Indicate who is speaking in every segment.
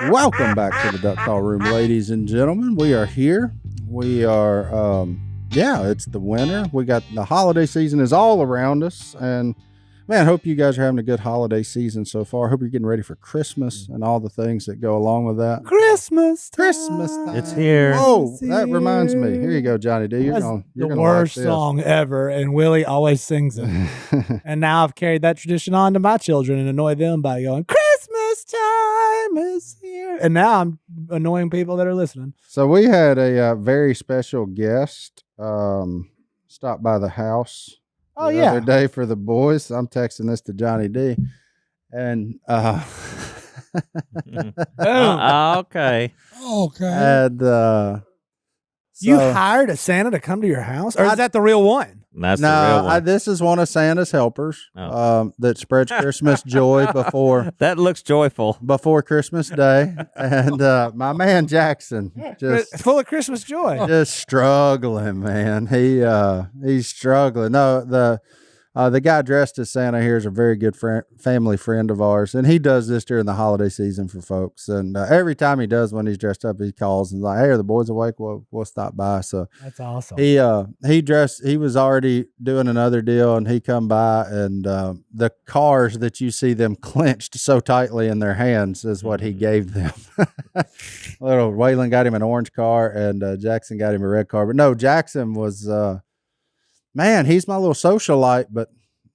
Speaker 1: Welcome back to the Duck Call Room, ladies and gentlemen. We are here. We are, it's the winter. We got the holiday season is all around us. And man, hope you guys are having a good holiday season so far. Hope you're getting ready for Christmas and all the things that go along with that.
Speaker 2: Christmas
Speaker 1: time.
Speaker 3: It's here.
Speaker 1: Oh, that reminds me. Here you go, Johnny D. You're
Speaker 2: the worst song ever, and Willie always sings it. And now I've carried that tradition on to my children and annoy them by going, Christmas time is here. And now I'm annoying people that are listening.
Speaker 1: So we had a very special guest stop by the house. The other day for the boys. I'm texting this to Johnny D. And
Speaker 3: okay.
Speaker 1: And
Speaker 2: you hired a Santa to come to your house? Or is that the real one?
Speaker 3: That's the real one.
Speaker 1: This is one of Santa's helpers that spreads Christmas joy before
Speaker 3: that looks joyful
Speaker 1: before Christmas Day. And my man Jackson just
Speaker 2: full of Christmas joy.
Speaker 1: Just struggling, man. He's struggling. No, the guy dressed as Santa here is a very good family friend of ours, and he does this during the holiday season for folks. And every time he does, when he's dressed up, he calls and like, "Hey, are the boys awake? We'll stop by." So
Speaker 2: that's awesome.
Speaker 1: He dressed. He was already doing another deal, and he come by, and the cars that you see them clenched so tightly in their hands is what he gave them. Little Waylon got him an orange car, and Jackson got him a red car. But no, Jackson was. Man, he's my little socialite, but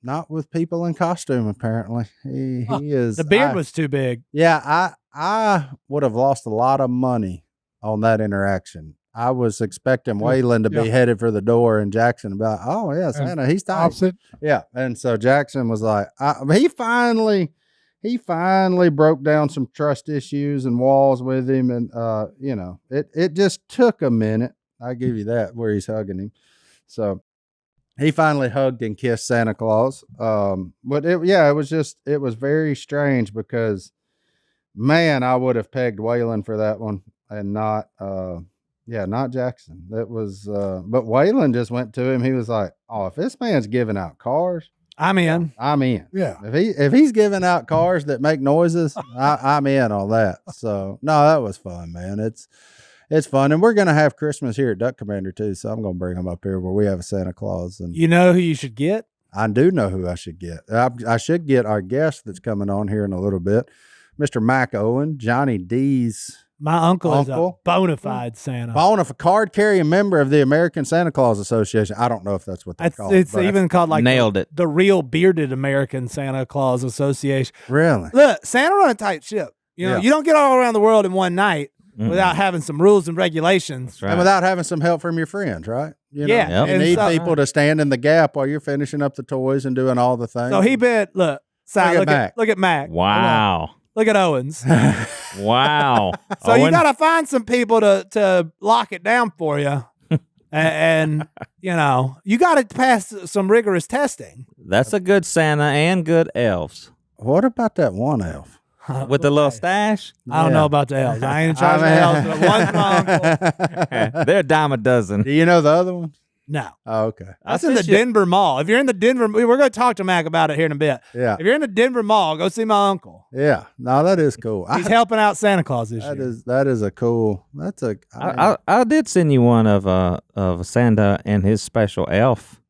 Speaker 1: not with people in costume, apparently. He is.
Speaker 2: The beard was too big.
Speaker 1: Yeah, I would have lost a lot of money on that interaction. I was expecting Waylon to be headed for the door and Jackson about, oh, yeah, Santa, he's tight. Opposite. Yeah, and so Jackson was like, he finally broke down some trust issues and walls with him, and, it just took a minute. I give you that, where he's hugging him. So he finally hugged and kissed Santa Claus. But it was very strange because, man, I would have pegged Waylon for that one and not Jackson. That was, but Waylon just went to him. He was like, "Oh, if this man's giving out cars,
Speaker 2: I'm in.
Speaker 1: I'm in.
Speaker 2: Yeah.
Speaker 1: If he's giving out cars that make noises, I'm in on that." So no, that was fun, man. It's fun, and we're going to have Christmas here at Duck Commander, too, so I'm going to bring them up here where we have a Santa Claus. And
Speaker 2: you know who you should get?
Speaker 1: I do know who I should get. I should get our guest that's coming on here in a little bit, Mr. Mac Owen, Johnny D's
Speaker 2: my uncle. Is a bona fide Santa.
Speaker 1: Card-carrying member of the American Santa Claus Association. I don't know if that's what they call it.
Speaker 2: It's even called like
Speaker 3: nailed it.
Speaker 2: The real bearded American Santa Claus Association.
Speaker 1: Really?
Speaker 2: Look, Santa run a tight ship. You know, you don't get all around the world in one night. Without having some rules and regulations.
Speaker 1: Right. And without having some help from your friends, right? You know,
Speaker 2: yeah.
Speaker 1: You need people to stand in the gap while you're finishing up the toys and doing all the things.
Speaker 2: So look at Mac.
Speaker 3: Wow.
Speaker 2: Look at Owens.
Speaker 3: Wow.
Speaker 2: So Owen? You got to find some people to lock it down for you. and you got to pass some rigorous testing.
Speaker 3: That's a good Santa and good elves.
Speaker 1: What about that one elf?
Speaker 3: With the little stash?
Speaker 2: I don't know about the elves. I ain't in charge of the elves, but one's my uncle.
Speaker 3: They're a dime a dozen.
Speaker 1: Do you know the other one?
Speaker 2: No.
Speaker 1: Oh, okay.
Speaker 2: That's in the Denver Mall. If you're in the Denver, we're going to talk to Mac about it here in a bit.
Speaker 1: Yeah.
Speaker 2: If you're in the Denver Mall, go see my uncle.
Speaker 1: Yeah. No, that is cool.
Speaker 2: He's helping out Santa Claus this year.
Speaker 1: That is a cool.
Speaker 3: I did send you one of Santa and his special elf.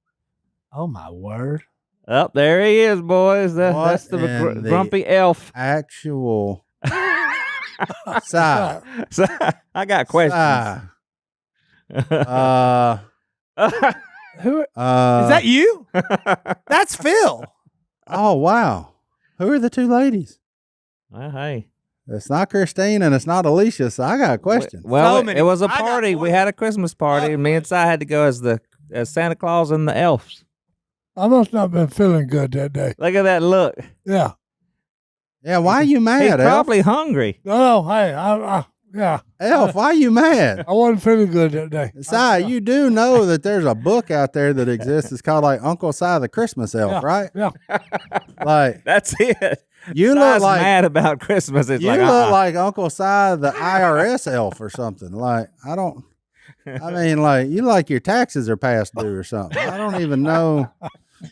Speaker 2: Oh my word.
Speaker 3: Oh, there he is, boys. That's the grumpy elf.
Speaker 1: Actual. Si.
Speaker 3: I got questions.
Speaker 2: Who is that? You? That's Phil.
Speaker 1: Oh wow! Who are the two ladies?
Speaker 3: Well, hey,
Speaker 1: it's not Christine and it's not Alicia. So I got a question.
Speaker 3: Well, it was a party. We had a Christmas party, and me and Si had to go as Santa Claus and the elves.
Speaker 4: I must not have been feeling good that day.
Speaker 3: Look at that look.
Speaker 4: Yeah.
Speaker 1: Yeah, why are you mad,
Speaker 3: He's
Speaker 1: Elf?
Speaker 3: probably hungry.
Speaker 4: No, hey, yeah.
Speaker 1: Elf, why are you mad?
Speaker 4: I wasn't feeling good that day.
Speaker 1: Si, you do know that there's a book out there that exists. It's called like Uncle Si the Christmas Elf, right?
Speaker 4: Yeah.
Speaker 3: Like that's it.
Speaker 1: You
Speaker 3: Si's
Speaker 1: look like
Speaker 3: mad about Christmas. It's
Speaker 1: you look like Uncle Si the IRS elf or something. Like you like your taxes are past due or something. I don't even know.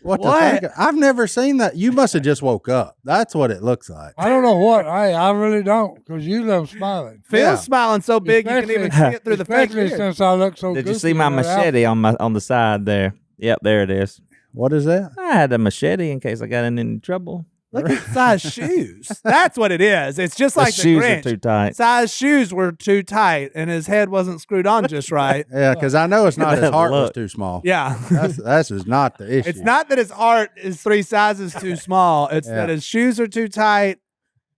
Speaker 1: What? To think of? I've never seen that. You must have just woke up. That's what it looks like.
Speaker 4: I don't know what. I really don't, because you love smiling.
Speaker 2: Phil's smiling so big you can even see it through the fake
Speaker 4: Especially
Speaker 2: beard.
Speaker 4: since I look so
Speaker 3: Did you
Speaker 4: goofy
Speaker 3: see my
Speaker 4: in that
Speaker 3: machete on the side there? Yep, there it is.
Speaker 1: What is that?
Speaker 3: I had a machete in case I got in any trouble.
Speaker 2: Look at size shoes. That's what it is. It's just like the
Speaker 3: shoes
Speaker 2: Grinch.
Speaker 3: are too tight.
Speaker 2: Size shoes were too tight, and his head wasn't screwed on just right.
Speaker 1: Yeah, because I know it's not his
Speaker 3: that
Speaker 1: heart was
Speaker 3: look.
Speaker 1: too small.
Speaker 2: Yeah.
Speaker 1: That's is not the issue.
Speaker 2: It's not that his heart is 3 sizes too small. It's that his shoes are too tight,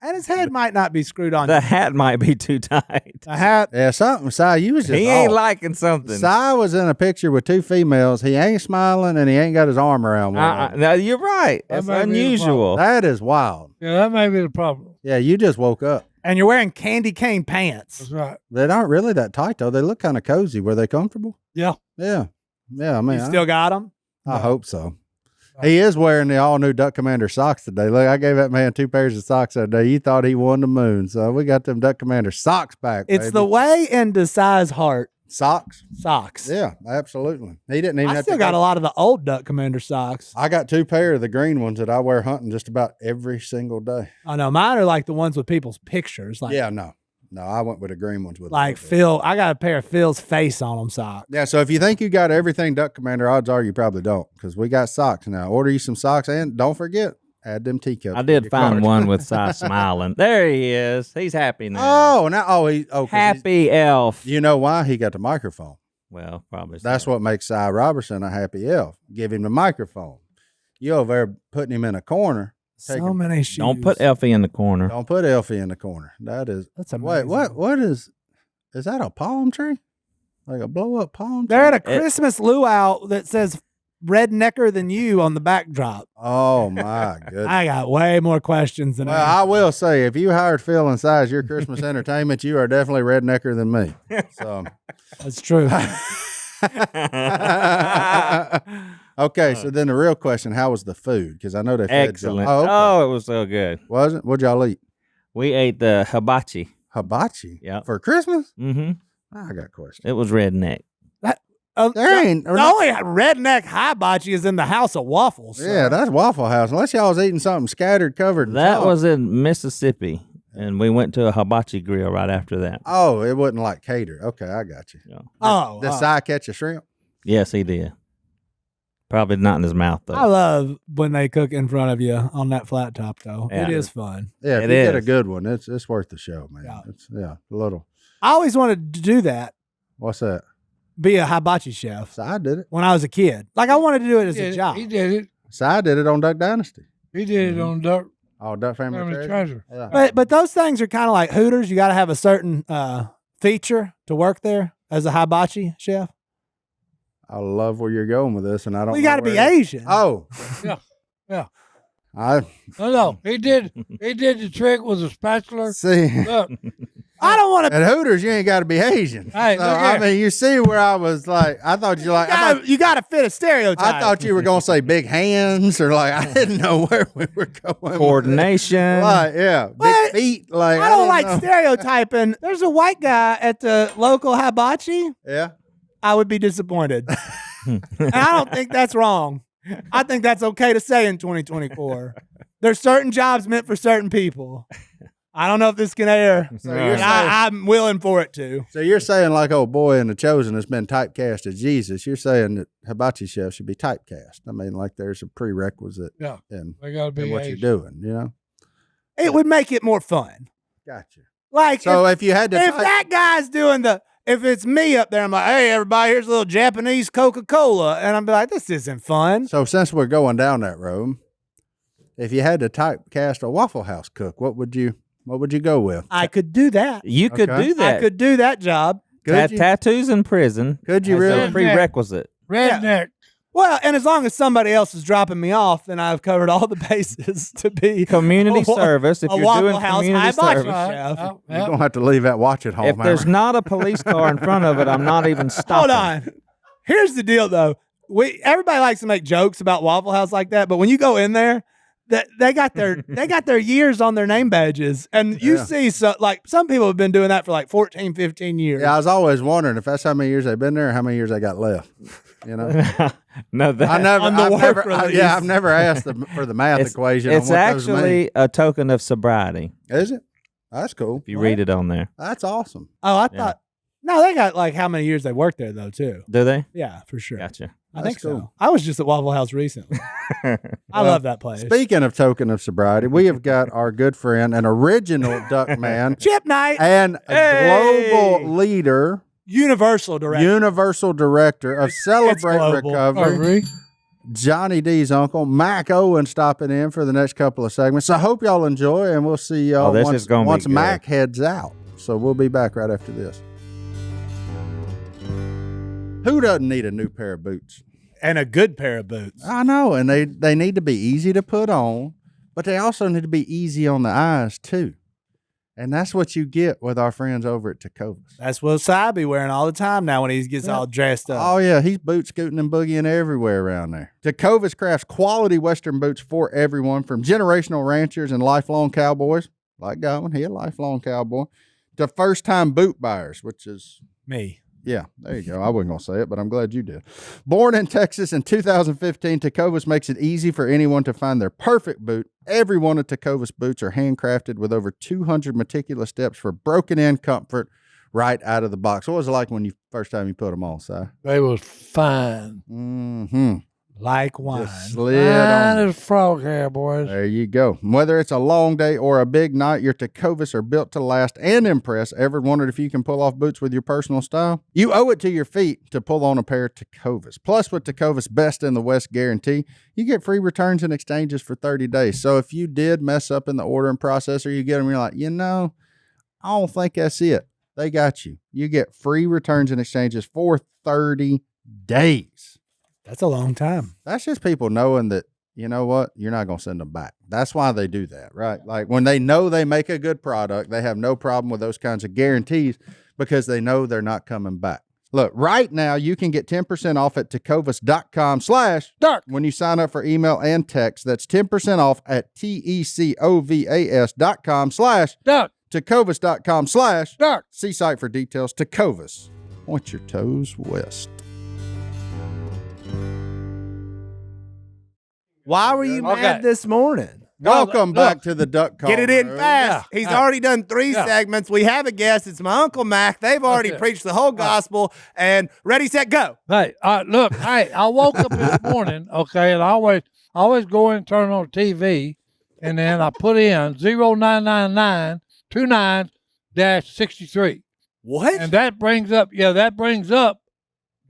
Speaker 2: and his head might not be screwed on.
Speaker 3: The hat might be too tight.
Speaker 2: The hat.
Speaker 1: Yeah, something. Si, you was just
Speaker 3: He ain't
Speaker 1: off.
Speaker 3: liking something.
Speaker 1: Si was in a picture with 2 females. He ain't smiling, and he ain't got his arm around one. of them.
Speaker 3: No, you're right. That's
Speaker 4: might be the
Speaker 3: unusual.
Speaker 1: That is wild.
Speaker 4: Yeah, that may be the problem.
Speaker 1: Yeah, you just woke up.
Speaker 2: And you're wearing candy cane pants.
Speaker 4: That's right.
Speaker 1: They aren't really that tight though. They look kind of cozy. Were they comfortable?
Speaker 4: Yeah.
Speaker 1: Yeah. I mean,
Speaker 2: You still got them?
Speaker 1: I hope so. He is wearing the all new Duck Commander socks today. Look, I gave that man 2 pairs of socks that day. You thought he won the moon. So we got them Duck Commander socks back.
Speaker 2: It's
Speaker 1: baby.
Speaker 2: the way into size heart
Speaker 1: socks.
Speaker 2: socks.
Speaker 1: Yeah, absolutely. He didn't even
Speaker 2: I
Speaker 1: have
Speaker 2: still
Speaker 1: to
Speaker 2: got a lot of the old Duck Commander socks.
Speaker 1: I got 2 pair of the green ones that I wear hunting just about every single day.
Speaker 2: Oh no, mine are like the ones with people's pictures. Like,
Speaker 1: Yeah, no, I went with the green ones with
Speaker 2: like
Speaker 1: it.
Speaker 2: Phil. I got a pair of Phil's face on them socks.
Speaker 1: Yeah, so if you think you got everything Duck Commander, odds are you probably don't, because we got socks now. Order you some socks, and don't forget, add them teacups.
Speaker 3: I
Speaker 1: to
Speaker 3: did
Speaker 1: your
Speaker 3: find
Speaker 1: cart.
Speaker 3: one with Si smiling. There he is. He's happy now.
Speaker 1: He 'cause
Speaker 3: Happy elf.
Speaker 1: You know why? He got the microphone.
Speaker 3: Well, probably.
Speaker 1: That's what makes Si Robertson a happy elf. Give him the microphone. You over there putting him in a corner.
Speaker 2: So many shoes.
Speaker 3: Don't put Elfie in the corner.
Speaker 1: Don't put Elfie in the corner. That's
Speaker 2: That's
Speaker 1: wait.
Speaker 2: amazing.
Speaker 1: What is that? A palm tree? Like a blow up palm tree?
Speaker 2: They're at a Christmas luau that says "Rednecker than you" on the backdrop.
Speaker 1: Oh my goodness.
Speaker 2: I got way more questions than
Speaker 1: Well, I will say, if you hired Phil and Si as your Christmas entertainment, you are definitely rednecker than me. So,
Speaker 2: That's true.
Speaker 1: okay. So then the real question: how was the food? Because I know they fed
Speaker 3: Excellent.
Speaker 1: y'all.
Speaker 3: Oh, it was so good.
Speaker 1: Was it? What'd y'all eat?
Speaker 3: We ate the hibachi.
Speaker 1: Hibachi.
Speaker 3: Yep.
Speaker 1: For Christmas?
Speaker 3: Mm-hmm.
Speaker 1: I got questions.
Speaker 3: It was redneck.
Speaker 1: There ain't.
Speaker 2: The only redneck hibachi is in the House of Waffles. So.
Speaker 1: Yeah, that's Waffle House. Unless y'all was eating something scattered, covered. In
Speaker 3: That
Speaker 1: chalk.
Speaker 3: was in Mississippi, and we went to a hibachi grill right after that.
Speaker 1: Oh, it wasn't like catered. Okay, I got you.
Speaker 3: Yeah.
Speaker 1: Did Si catch a shrimp?
Speaker 3: Yes, he did. Probably not in his mouth though.
Speaker 2: I love when they cook in front of you on that flat top, though.
Speaker 3: Yeah.
Speaker 2: It is fun.
Speaker 1: Yeah, if
Speaker 3: It
Speaker 1: you get a
Speaker 3: is.
Speaker 1: good one, it's worth the show, man.
Speaker 2: Yeah.
Speaker 1: It's a little.
Speaker 2: I always wanted to do that,
Speaker 1: What's that?
Speaker 2: be a hibachi chef
Speaker 1: Si did it.
Speaker 2: when I was a kid. Like, I wanted to do it as a job.
Speaker 4: He did it.
Speaker 1: Si did it on Duck Dynasty.
Speaker 4: He did it on Duck
Speaker 1: Oh, Duck Family
Speaker 4: Family
Speaker 1: Treasure.
Speaker 4: Treasure.
Speaker 1: Yeah.
Speaker 2: But those things are kind of like Hooters. You got to have a certain feature to work there as a hibachi chef.
Speaker 1: I love where you're going with this, and I don't.
Speaker 2: We
Speaker 1: know
Speaker 2: got to be
Speaker 1: where it is.
Speaker 2: Asian.
Speaker 1: Oh,
Speaker 4: Yeah.
Speaker 1: I
Speaker 4: No, he did the trick with a spatula.
Speaker 1: see.
Speaker 4: Look,
Speaker 2: I don't want to.
Speaker 1: At Hooters, you ain't got to be Asian.
Speaker 4: Hey,
Speaker 1: So,
Speaker 4: look
Speaker 1: I
Speaker 4: here.
Speaker 1: mean, you see where I was like, I thought you like,
Speaker 2: You got to fit a stereotype.
Speaker 1: I thought you were gonna say big hands or like I didn't know where we were going. with it.
Speaker 3: Coordination.
Speaker 1: Like, yeah,
Speaker 2: What?
Speaker 1: big feet. Like
Speaker 2: I don't
Speaker 1: didn't
Speaker 2: like
Speaker 1: know.
Speaker 2: stereotyping. There's a white guy at the local hibachi.
Speaker 1: Yeah.
Speaker 2: I would be disappointed. And I don't think that's wrong. I think that's okay to say in 2024. There's certain jobs meant for certain people. I don't know if this can air.
Speaker 1: So you're
Speaker 2: And
Speaker 1: saying,
Speaker 2: I'm willing for it to.
Speaker 1: so you're saying like old boy in The Chosen has been typecast as Jesus. You're saying that hibachi chef should be typecast. I mean, like there's a prerequisite
Speaker 4: Yeah.
Speaker 1: in,
Speaker 4: they got to be
Speaker 1: what
Speaker 4: Asian.
Speaker 1: you're doing. You know.
Speaker 2: It would make it more fun.
Speaker 1: Gotcha.
Speaker 2: Like
Speaker 1: So if you had to,
Speaker 2: if that guy's doing if it's me up there, I'm like, hey, everybody, here's a little Japanese Coca-Cola. And I'm like, this isn't fun.
Speaker 1: so since we're going down that road, if you had to typecast a Waffle House cook, what would you go with?
Speaker 2: I could do that.
Speaker 3: You could
Speaker 1: Okay.
Speaker 3: do that.
Speaker 2: I could do that job.
Speaker 1: Could you?
Speaker 3: Tattoos in prison.
Speaker 1: Could you
Speaker 3: as
Speaker 1: really?
Speaker 3: a prerequisite.
Speaker 4: Redneck.
Speaker 2: Well, and as long as somebody else is dropping me off, then I've covered all the bases to be
Speaker 3: Community
Speaker 2: a
Speaker 3: service. If
Speaker 2: a
Speaker 3: you're
Speaker 2: Waffle
Speaker 3: doing
Speaker 2: House
Speaker 3: community
Speaker 2: hibachi
Speaker 3: service.
Speaker 2: chef.
Speaker 1: You're gonna have to leave that watch at home.
Speaker 3: If there's not a police car in front of it, I'm not even stopping.
Speaker 2: Hold on. Here's the deal, though. Everybody likes to make jokes about Waffle House like that, but when you go in there, they got their years on their name badges, and you see some people have been doing that for like 14, 15 years.
Speaker 1: Yeah, I was always wondering if that's how many years they've been there, or how many years they got left. You know, I've never asked for the math equation.
Speaker 3: It's
Speaker 1: on what
Speaker 3: actually a token of sobriety.
Speaker 1: Is it? That's cool.
Speaker 3: If you read it on there,
Speaker 1: that's awesome.
Speaker 2: Oh, I thought. No, they got like how many years they worked there though too.
Speaker 3: Do they?
Speaker 2: Yeah, for sure.
Speaker 3: Gotcha.
Speaker 2: I think so. I was just at Waffle House recently. I love that place.
Speaker 1: Speaking of token of sobriety, we have got our good friend, an original duck man,
Speaker 2: Chip Knight,
Speaker 1: and a global leader,
Speaker 2: Universal
Speaker 1: director of Celebrate Recovery. Johnny D's uncle, Mac Owen, stopping in for the next couple of segments. So I hope y'all enjoy, and we'll see y'all once Mac heads out. So we'll be back right after this. Who doesn't need a new pair of boots?
Speaker 2: And a good pair of boots.
Speaker 1: I know, and they need to be easy to put on, but they also need to be easy on the eyes too. And that's what you get with our friends over at Tacovas.
Speaker 2: That's what Si be wearing all the time now when he gets all dressed up.
Speaker 1: Oh, yeah. He's boot scooting and boogieing everywhere around there. Tacovas crafts quality Western boots for everyone, from generational ranchers and lifelong cowboys, like Godwin, he a lifelong cowboy, to first-time boot buyers, which is...
Speaker 2: me.
Speaker 1: Yeah, there you go. I wasn't going to say it, but I'm glad you did. Born in Texas in 2015, Tacovas makes it easy for anyone to find their perfect boot. Every one of Tacovas boots are handcrafted with over 200 meticulous steps for broken-in comfort right out of the box. What was it like when first time you put them on, Si?
Speaker 4: They was fine.
Speaker 1: Mm-hmm.
Speaker 2: Like wine.
Speaker 1: Just slid
Speaker 4: Fine
Speaker 1: on.
Speaker 4: as frog hair, boys.
Speaker 1: There you go. Whether it's a long day or a big night, your Tacovas are built to last and impress. Ever wondered if you can pull off boots with your personal style? You owe it to your feet to pull on a pair of Tacovas. Plus, with Tacovas Best in the West guarantee, you get free returns and exchanges for 30 days. So if you did mess up in the ordering process, or you get them, you're like, I don't think that's it. They got you. You get free returns and exchanges for 30 days.
Speaker 2: That's a long time.
Speaker 1: That's just people knowing that, you know what, you're not going to send them back. That's why they do that, right? Like when they know they make a good product, they have no problem with those kinds of guarantees because they know they're not coming back. Look, right now you can get 10% off at tacovas.com/dark when you sign up for email and text. That's 10% off at tecovas.com/dark. Tacovas.com/dark. See site for details. Tacovas. Point your toes west.
Speaker 2: Why were you mad this morning?
Speaker 1: Welcome back to the Duck Call.
Speaker 2: Get it in
Speaker 1: Room.
Speaker 2: fast. He's already done 3 segments. We have a guest. It's my Uncle Mac. They've already preached the whole gospel. And ready, set, go.
Speaker 4: Hey, look, I woke up this morning, and I always go in and turn on TV, and then I put in 099929-63.
Speaker 2: What?
Speaker 4: And that brings up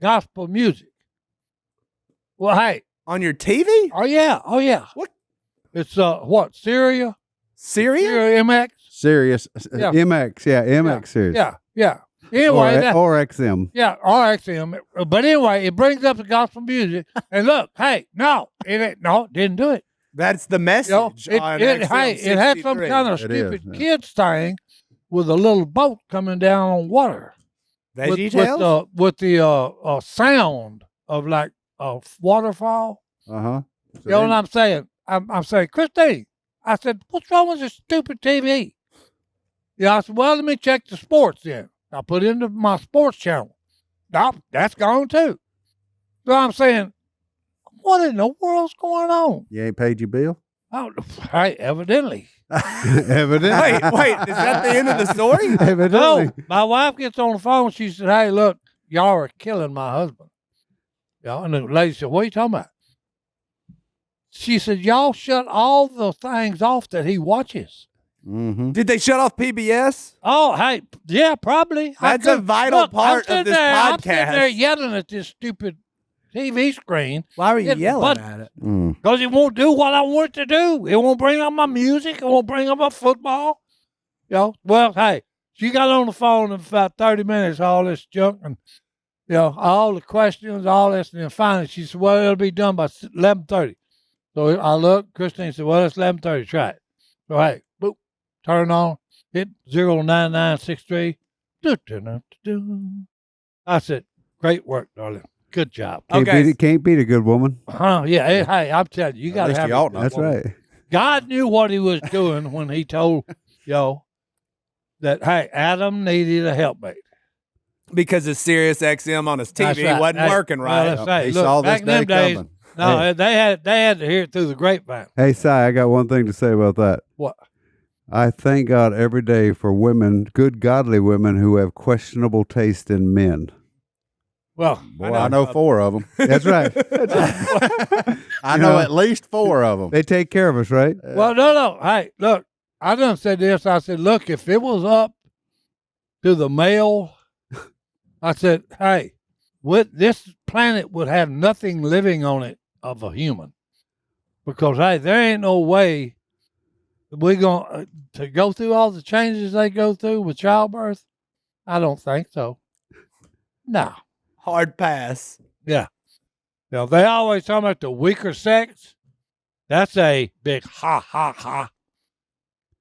Speaker 4: gospel music. Well, hey.
Speaker 2: On your TV?
Speaker 4: Oh, yeah.
Speaker 2: What?
Speaker 4: It's, what, Syria?
Speaker 2: Syria
Speaker 4: MX?
Speaker 5: Sirius. MX, MX series.
Speaker 4: Yeah. Anyway.
Speaker 5: Or XM.
Speaker 4: Yeah, RXM. But anyway, it brings up the gospel music. And look, hey, didn't do it.
Speaker 2: That's the message.
Speaker 4: It had some kind of stupid kids thing with a little boat coming down on water.
Speaker 2: VeggieTales?
Speaker 4: With the sound of like a waterfall.
Speaker 1: Uh-huh.
Speaker 4: You know what I'm saying? I'm saying, Christine, I said, what's wrong with this stupid TV? Yeah, I said, well, let me check the sports then. I put into my sports channel. Nope, that's gone too. So I'm saying, what in the world's going on?
Speaker 1: You ain't paid your bill?
Speaker 4: Oh, hey, evidently.
Speaker 5: Evidently.
Speaker 2: Wait, is that the end of the story?
Speaker 5: Evidently.
Speaker 4: No, my wife gets on the phone. She said, hey, look, y'all are killing my husband. And the lady said, what are you talking about? She said, y'all shut all the things off that he watches.
Speaker 1: Mm-hmm.
Speaker 2: Did they shut off PBS?
Speaker 4: Oh, hey, yeah, probably.
Speaker 2: That's a vital part of this podcast.
Speaker 4: I'm sitting there yelling at this stupid TV screen.
Speaker 2: Why were you yelling at it?
Speaker 4: Because it won't do what I want it to do. It won't bring up my music. It won't bring up my football. Well, hey, she got on the phone in about 30 minutes, all this junk, and all the questions, all this, and then finally she said, well, it'll be done by 11:30. So I looked, Christine said, well, it's 11:30, try it. So, hey, boop, turn on, hit 09963. I said, great work, darling. Good job.
Speaker 5: Can't beat a good woman.
Speaker 4: Yeah, hey, I'm telling you, you got to have it.
Speaker 5: That's right.
Speaker 4: God knew what he was doing when he told, that, hey, Adam needed a helpmate.
Speaker 6: Because his Sirius XM on his TV
Speaker 4: right.
Speaker 6: wasn't working right.
Speaker 4: Well,
Speaker 1: He saw this
Speaker 4: back in them
Speaker 1: day
Speaker 4: days,
Speaker 1: coming.
Speaker 4: no, they had to hear it through the grapevine.
Speaker 5: Hey, Si, I got one thing to say about that.
Speaker 4: What?
Speaker 5: I thank God every day for women, good, godly women who have questionable taste in men.
Speaker 4: Well,
Speaker 1: Boy, I know 4 of them.
Speaker 5: That's right.
Speaker 1: I know at least 4 of them.
Speaker 5: They take care of us, right?
Speaker 4: well, no. Hey, look, I done said this. I said, look, if it was up to the male, I said, hey, this planet would have nothing living on it of a human. Because, hey, there ain't no way we're going to go through all the changes they go through with childbirth. I don't think so. No.
Speaker 6: Hard pass.
Speaker 4: Yeah. They always talk about the weaker sex. That's a big ha, ha, ha.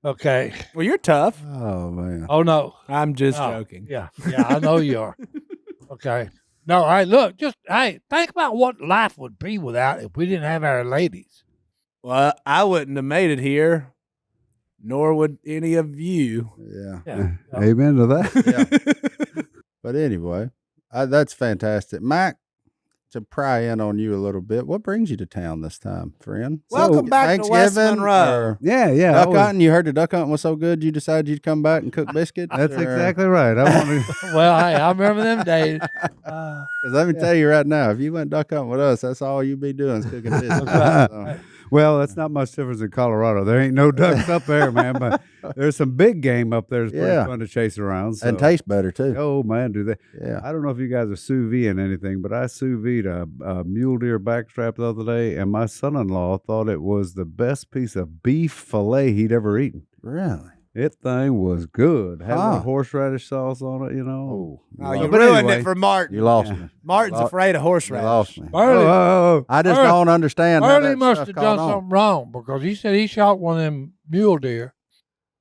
Speaker 4: Okay.
Speaker 6: Well, you're tough.
Speaker 5: Oh, man.
Speaker 4: Oh, no.
Speaker 6: I'm just
Speaker 4: No.
Speaker 6: joking.
Speaker 4: Yeah, I know you are. Okay. No, hey, look, think about what life would be without if we didn't have our ladies.
Speaker 6: Well, I wouldn't have made it here, nor would any of you.
Speaker 1: Yeah.
Speaker 4: Yeah.
Speaker 5: Amen to that.
Speaker 1: Yeah. But anyway, that's fantastic. Mac, to pry in on you a little bit, what brings you to town this time, friend?
Speaker 6: Welcome back to West Monroe.
Speaker 5: Yeah.
Speaker 1: Duck hunting? You heard the duck hunting was so good, you decided you'd come back and cook biscuits?
Speaker 5: That's
Speaker 1: or-
Speaker 5: exactly right. I want to.
Speaker 4: Well, hey, I remember them days.
Speaker 1: 'Cause let me tell you right now, if you went duck hunting with us, that's all you'd be doing is cooking biscuits. So,
Speaker 5: Well, that's not much difference in Colorado. There ain't no ducks up there, man. But there's some big game up there. It's pretty
Speaker 1: Yeah.
Speaker 5: fun to chase around. So.
Speaker 1: and taste better too.
Speaker 5: Oh man, do they?
Speaker 1: Yeah.
Speaker 5: I don't know if you guys are sous vide anything, but I sous vide a mule deer backstrap the other day, and my son-in-law thought it was the best piece of beef fillet he'd ever eaten.
Speaker 1: Really?
Speaker 5: It thing was good. Had a
Speaker 1: Huh.
Speaker 5: little horseradish sauce on it, you know.
Speaker 6: Oh, you
Speaker 5: But
Speaker 6: ruined
Speaker 5: anyway,
Speaker 6: it for Martin.
Speaker 1: You lost me.
Speaker 6: Martin's
Speaker 1: Lo-
Speaker 6: afraid of
Speaker 1: You
Speaker 6: horseradish.
Speaker 1: lost me.
Speaker 4: Burley,
Speaker 1: I just
Speaker 4: Earl-
Speaker 1: don't understand. how
Speaker 4: Burley
Speaker 1: that
Speaker 4: must
Speaker 1: stuff
Speaker 4: have
Speaker 1: caught
Speaker 4: done
Speaker 1: on.
Speaker 4: something wrong because he said he shot one of them mule deer.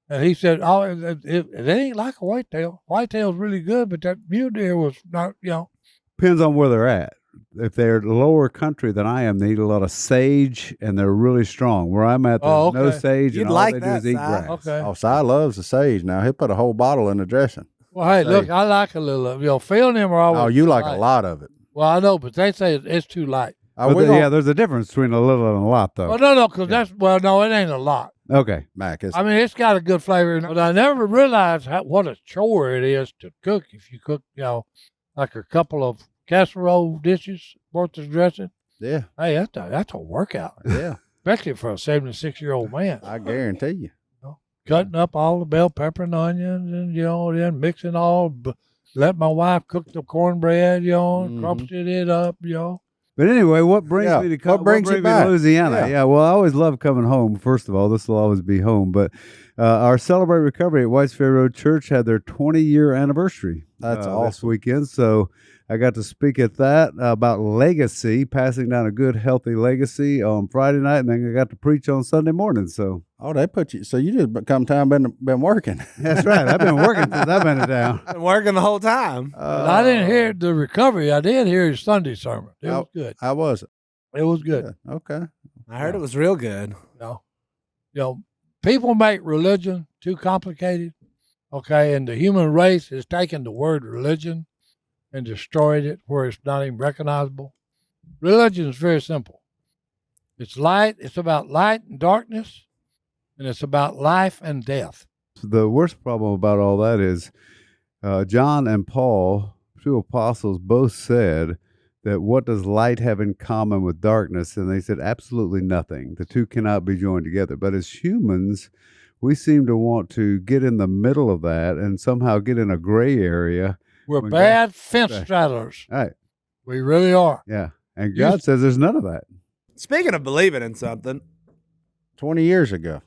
Speaker 4: And he said, oh, it ain't like a whitetail. Whitetail's really good, but that mule deer was not,
Speaker 5: Depends on where they're at. If they're lower country than I am, they eat a lot of sage, and they're really strong. Where I'm at, there's
Speaker 4: Oh,
Speaker 5: no
Speaker 4: okay.
Speaker 5: sage,
Speaker 6: You'd
Speaker 5: and all
Speaker 6: like
Speaker 5: they do
Speaker 6: that,
Speaker 5: is eat
Speaker 6: Si.
Speaker 5: grass.
Speaker 4: Okay.
Speaker 1: Oh, Si loves the sage now. He'll put a whole bottle in the dressing.
Speaker 4: Well, hey, look,
Speaker 1: Sage.
Speaker 4: I like a little of Phil and them are always
Speaker 1: Oh, you like
Speaker 4: light.
Speaker 1: a lot of it.
Speaker 4: Well, I know, but they say it's too light.
Speaker 5: But
Speaker 1: we
Speaker 5: yeah, there's a difference between a little and a lot, though.
Speaker 4: Well, no, because no, it ain't a lot.
Speaker 5: Okay.
Speaker 1: Mac, it's,
Speaker 4: I mean, it's got a good flavor. But I never realized what a chore it is to cook if you cook, like a couple of casserole dishes worth of dressing.
Speaker 1: yeah,
Speaker 4: Hey, that's a workout,
Speaker 1: yeah.
Speaker 4: especially for a 76-year-old man.
Speaker 1: I guarantee you.
Speaker 4: Cutting up all the bell pepper and onions and, then mixing all, let my wife cook the cornbread, crusted it up,
Speaker 5: But anyway, what brings
Speaker 1: Yeah,
Speaker 5: me to
Speaker 1: what
Speaker 5: come?
Speaker 1: brings you
Speaker 5: me
Speaker 1: back?
Speaker 5: to Louisiana?
Speaker 1: Yeah.
Speaker 5: Yeah. Well, I always love coming home. First of all, this will always be home. But our Celebrate Recovery at Whites Ferry Road Church had their 20-year anniversary.
Speaker 1: That's
Speaker 5: this
Speaker 1: awesome.
Speaker 5: weekend. So I got to speak at that about legacy, passing down a good, healthy legacy on Friday night, and then I got to preach on Sunday morning. So
Speaker 1: Oh, they put you. So you just come time been working.
Speaker 5: that's right. I've been working since I've been in town.
Speaker 6: Been working the whole time.
Speaker 4: But I didn't hear the recovery. I did hear his Sunday sermon. It was good.
Speaker 1: How was it?
Speaker 4: It was good.
Speaker 1: Yeah, okay.
Speaker 6: I heard it was real good.
Speaker 4: People make religion too complicated. Okay, and the human race has taken the word religion and destroyed it where it's not even recognizable. Religion is very simple. It's light. It's about light and darkness, and it's about life and death.
Speaker 5: The worst problem about all that is John and Paul, 2 apostles, both said that what does light have in common with darkness? And they said absolutely nothing. The two cannot be joined together. But as humans, we seem to want to get in the middle of that and somehow get in a gray area.
Speaker 4: We're
Speaker 5: When
Speaker 4: bad fence straddlers.
Speaker 5: All right.
Speaker 4: We really are.
Speaker 5: Yeah. And God says there's none of that.
Speaker 6: Speaking of believing in something,
Speaker 1: 20 years ago.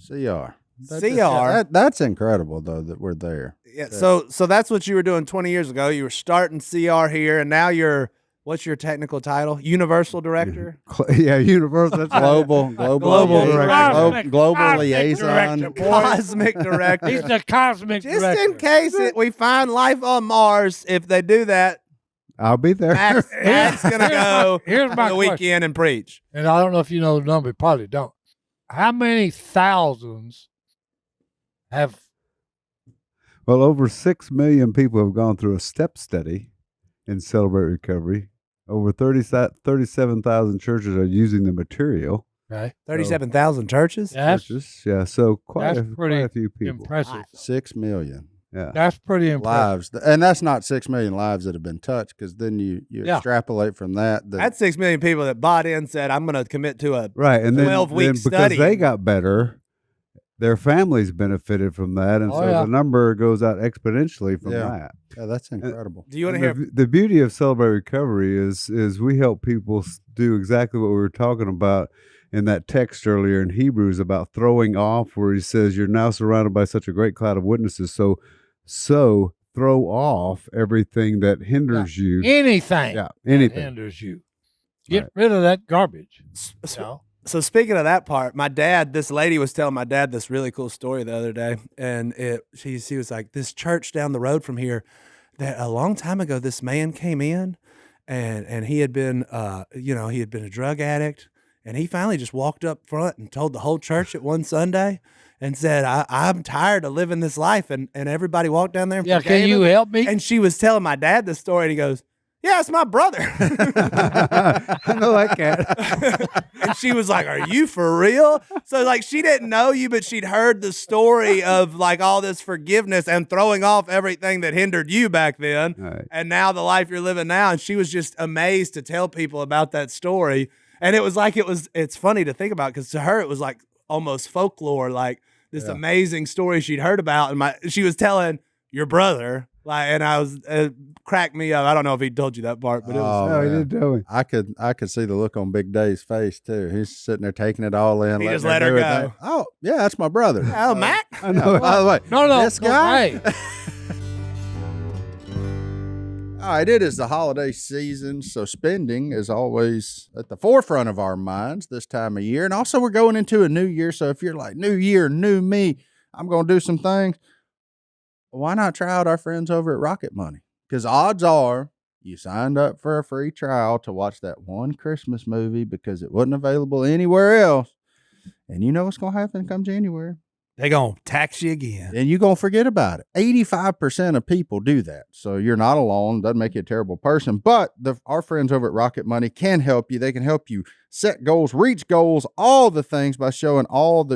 Speaker 1: CR. That's incredible though that we're there.
Speaker 6: yeah. So that's what you were doing 20 years ago. You were starting CR here, and now you're what's your technical title? Universal Director.
Speaker 5: Yeah, universal. That's right.
Speaker 1: Global
Speaker 4: Cosmic
Speaker 1: liaison.
Speaker 4: director, boy.
Speaker 6: Cosmic Director.
Speaker 4: He's the cosmic
Speaker 6: Just
Speaker 4: director.
Speaker 6: in case we find life on Mars, if they do that,
Speaker 5: I'll be there.
Speaker 6: Mac's gonna go
Speaker 4: Here's my
Speaker 6: the
Speaker 4: question.
Speaker 6: weekend and preach.
Speaker 4: And I don't know if you know the number. You probably don't. how many thousands have?
Speaker 5: Well, over 6 million people have gone through a step study in Celebrate Recovery. Over 37,000 churches are using the material.
Speaker 4: Okay.
Speaker 6: 37,000 churches?
Speaker 5: Churches, yeah. So quite
Speaker 4: That's pretty
Speaker 5: a few people.
Speaker 4: impressive.
Speaker 1: 6 million.
Speaker 5: Yeah.
Speaker 4: That's pretty impressive.
Speaker 1: Lives. And that's not 6 million lives that have been touched, because then you extrapolate from that.
Speaker 6: That's 6 million people that bought in, said, I'm going to commit to a
Speaker 5: right. And
Speaker 6: 12-week
Speaker 5: because
Speaker 6: study.
Speaker 5: they got better, their families benefited from that. And the number goes out exponentially from that.
Speaker 1: Yeah, that's incredible.
Speaker 6: Do you want to hear?
Speaker 5: The beauty of Celebrate Recovery is we help people do exactly what we were talking about in that text earlier in Hebrews about throwing off, where he says, you're now surrounded by such a great cloud of witnesses. So throw off everything that hinders you.
Speaker 4: Anything.
Speaker 5: Yeah, anything.
Speaker 4: That hinders you. Get rid of that garbage.
Speaker 6: So speaking of that part, this lady was telling my dad this really cool story the other day, and she was like, this church down the road from here, that a long time ago, this man came in, and he had been, he had been a drug addict, and he finally just walked up front and told the whole church at one Sunday and said, I'm tired of living this life, and everybody walked down there and forgave
Speaker 4: can you
Speaker 6: him.
Speaker 4: help me?
Speaker 6: And she was telling my dad this story, and he goes, yeah, it's my brother.
Speaker 5: I know that cat.
Speaker 6: And she was like, are you for real? So like, she didn't know you, but she'd heard the story of like all this forgiveness and throwing off everything that hindered you back then.
Speaker 5: Right.
Speaker 6: And now the life you're living now. And she was just amazed to tell people about that story. And it was like, it's funny to think about, because to her, it was like almost folklore, like this amazing story she'd heard about. And she was telling your brother, like, and I was, cracked me up. I don't know if he told you that part, but it was.
Speaker 5: No, he didn't tell me.
Speaker 1: I could see the look on Big Dave's face too. He's sitting there taking it all in.
Speaker 6: He just let her go.
Speaker 1: Oh, yeah, that's my brother.
Speaker 6: Oh, Mac?
Speaker 5: I know.
Speaker 1: By the way,
Speaker 4: No,
Speaker 1: this guy.
Speaker 4: hey.
Speaker 1: All right, it is the holiday season, so spending is always at the forefront of our minds this time of year. And also, we're going into a new year, so if you're like, new year, new me, I'm going to do some things, why not try out our friends over at Rocket Money? Because odds are you signed up for a free trial to watch that one Christmas movie because it wasn't available anywhere else. And you know what's going to happen come January?
Speaker 2: They're going to tax you again.
Speaker 1: And you're going to forget about it. 85% of people do that. So you're not alone. Doesn't make you a terrible person. But our friends over at Rocket Money can help you. They can help you set goals, reach goals, all the things by showing all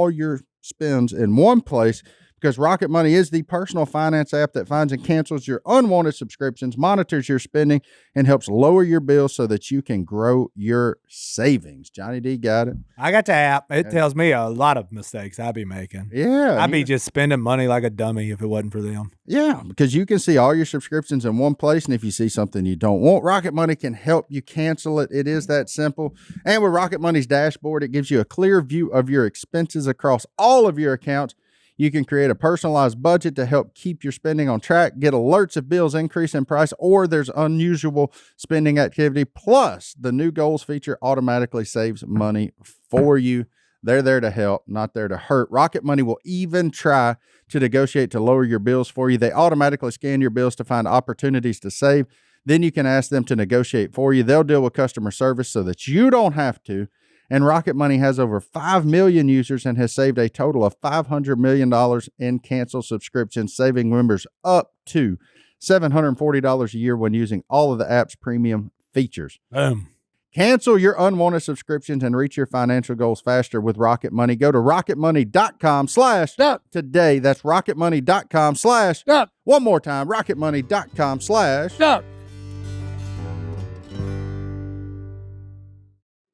Speaker 1: your spends in one place. Because Rocket Money is the personal finance app that finds and cancels your unwanted subscriptions, monitors your spending, and helps lower your bills so that you can grow your savings. Johnny D got it.
Speaker 2: I got the app. It tells me a lot of mistakes I'd be making.
Speaker 1: Yeah.
Speaker 2: I'd be just spending money like a dummy if it wasn't for them.
Speaker 1: Yeah, because you can see all your subscriptions in one place, and if you see something you don't want, Rocket Money can help you cancel it. It is that simple. And with Rocket Money's dashboard, it gives you a clear view of your expenses across all of your accounts. You can create a personalized budget to help keep your spending on track, get alerts if bills increase in price or there's unusual spending activity. Plus, the new goals feature automatically saves money for you. They're there to help, not there to hurt. Rocket Money will even try to negotiate to lower your bills for you. They automatically scan your bills to find opportunities to save. Then you can ask them to negotiate for you. They'll deal with customer service so that you don't have to. And Rocket Money has over 5 million users and has saved a total of $500 million in canceled subscriptions, saving members up to $740 a year when using all of the app's premium features.
Speaker 2: Boom.
Speaker 1: Cancel your unwanted subscriptions and reach your financial goals faster with Rocket Money. Go to rocketmoney.com/today. That's rocketmoney.com/ one more time, rocketmoney.com/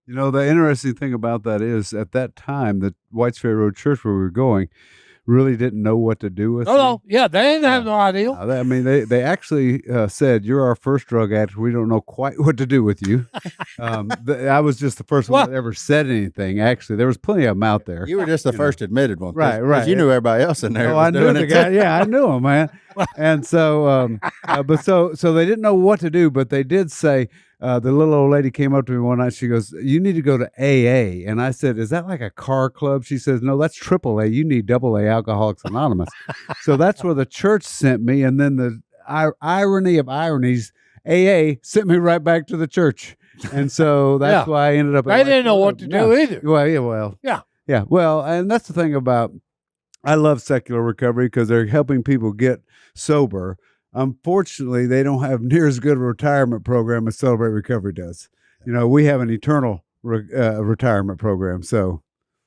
Speaker 5: You know, the interesting thing about that is at that time, the Whites Ferry Road Church where we were going really didn't know what to do with me.
Speaker 4: Yeah, they didn't have no idea.
Speaker 5: I mean, they actually said, you're our first drug addict. We don't know quite what to do with you. I was just the first one that ever said anything, actually. There was plenty of them out there.
Speaker 1: You were just the first admitted one.
Speaker 5: Right.
Speaker 1: You knew everybody else in there.
Speaker 5: Oh, I knew the guy. Yeah, I knew him, man. And so, so they didn't know what to do, but they did say, the little old lady came up to me one night. She goes, you need to go to AA. And I said, is that like a car club? She says, no, that's AAA. You need AA, Alcoholics Anonymous. So that's where the church sent me. And then the irony of ironies, AA sent me right back to the church. And so that's why I ended up.
Speaker 4: They didn't know what to do either.
Speaker 5: Well, yeah. Yeah, well, and that's the thing about, I love secular recovery because they're helping people get sober. Unfortunately, they don't have near as good a retirement program as Celebrate Recovery does. We have an eternal retirement program. So,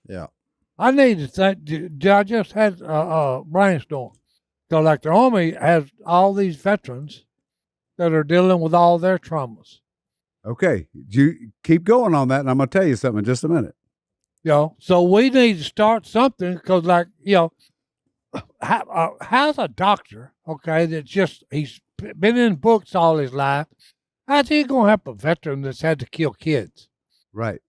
Speaker 1: yeah.
Speaker 4: I need to think. I just had a brainstorm. So, like the Army has all these veterans that are dealing with all their traumas.
Speaker 5: okay, you keep going on that, and I'm going to tell you something in just a minute.
Speaker 4: So we need to start something because, like, how's a doctor, okay, he's been in books all his life, how's he going to help a veteran that's had to kill kids?
Speaker 5: Right.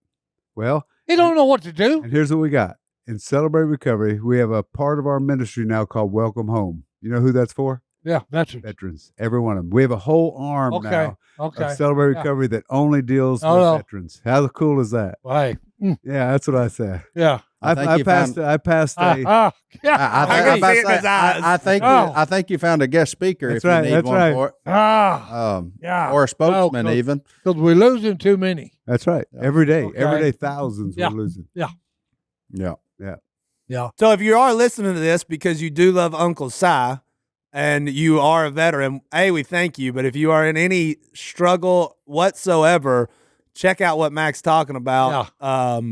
Speaker 5: Well,
Speaker 4: he don't know what to do.
Speaker 5: And here's what we got. In Celebrate Recovery, we have a part of our ministry now called Welcome Home. You know who that's for?
Speaker 4: Yeah, veterans.
Speaker 5: Veterans. Every one of them. We have a whole arm now of Celebrate Recovery that only deals with veterans. How cool is that?
Speaker 4: Right.
Speaker 5: Yeah, that's what I said.
Speaker 4: Yeah.
Speaker 5: I passed a.
Speaker 1: I think you found a guest speaker if you need one for it. Or a spokesman even.
Speaker 4: Because we're losing too many.
Speaker 5: That's right. Every day thousands we're losing.
Speaker 1: Yeah.
Speaker 6: So if you are listening to this because you do love Uncle Si and you are a veteran, we thank you. But if you are in any struggle whatsoever, check out what Mac's talking about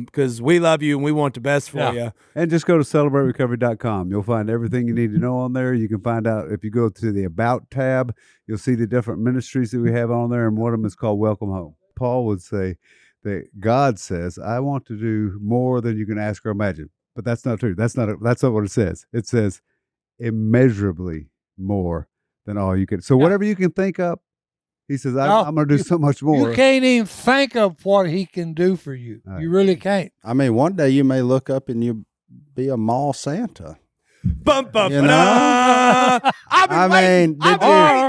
Speaker 6: because we love you and we want the best for you.
Speaker 5: And just go to celebraterecovery.com. You'll find everything you need to know on there. You can find out if you go to the About tab, you'll see the different ministries that we have on there, and one of them is called Welcome Home. Paul would say that God says, I want to do more than you can ask or imagine. But that's not true. That's not what it says. It says immeasurably more than all you can. So whatever you can think up, he says, I'm going to do so much more.
Speaker 4: You can't even think of what he can do for you. Right. You really can't.
Speaker 1: I mean, one day you may look up and you be a mall Santa.
Speaker 6: Bum, bum,
Speaker 1: you know?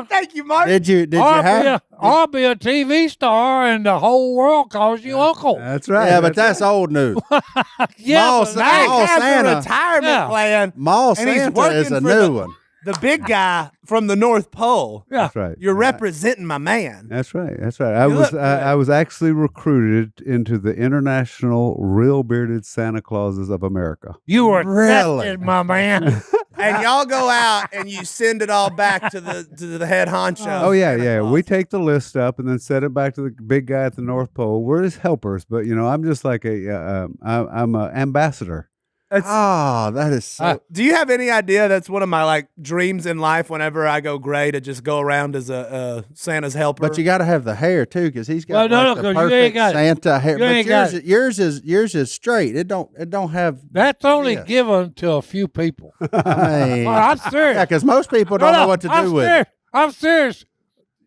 Speaker 6: Thank you, Mark.
Speaker 1: Did you have?
Speaker 4: I'll be a TV star and the whole world calls you uncle.
Speaker 5: That's right.
Speaker 1: Yeah, but that's old news.
Speaker 6: Mall Santa retirement plan.
Speaker 1: Mall Santa is a new one.
Speaker 6: The big guy from the North Pole.
Speaker 4: Yeah,
Speaker 5: that's right.
Speaker 6: You're representing my man.
Speaker 5: That's right. That's right. I was actually recruited into the International Real Bearded Santa Clauses of America.
Speaker 4: You were really, my man.
Speaker 6: And y'all go out and you send it all back to the head honcho.
Speaker 5: Oh yeah. We take the list up and then send it back to the big guy at the North Pole. We're his helpers, but I'm just like I'm an ambassador.
Speaker 1: That is so.
Speaker 6: Do you have any idea? That's one of my dreams in life. Whenever I go gray, to just go around as a Santa's helper.
Speaker 1: But you got to have the hair too, because he's got the perfect
Speaker 4: you ain't got
Speaker 1: Santa hair.
Speaker 4: But
Speaker 1: yours is straight. It don't have.
Speaker 4: That's only given to a few people.
Speaker 1: I mean,
Speaker 4: I'm serious.
Speaker 1: Yeah, because most people don't know what to do with it.
Speaker 4: I'm serious.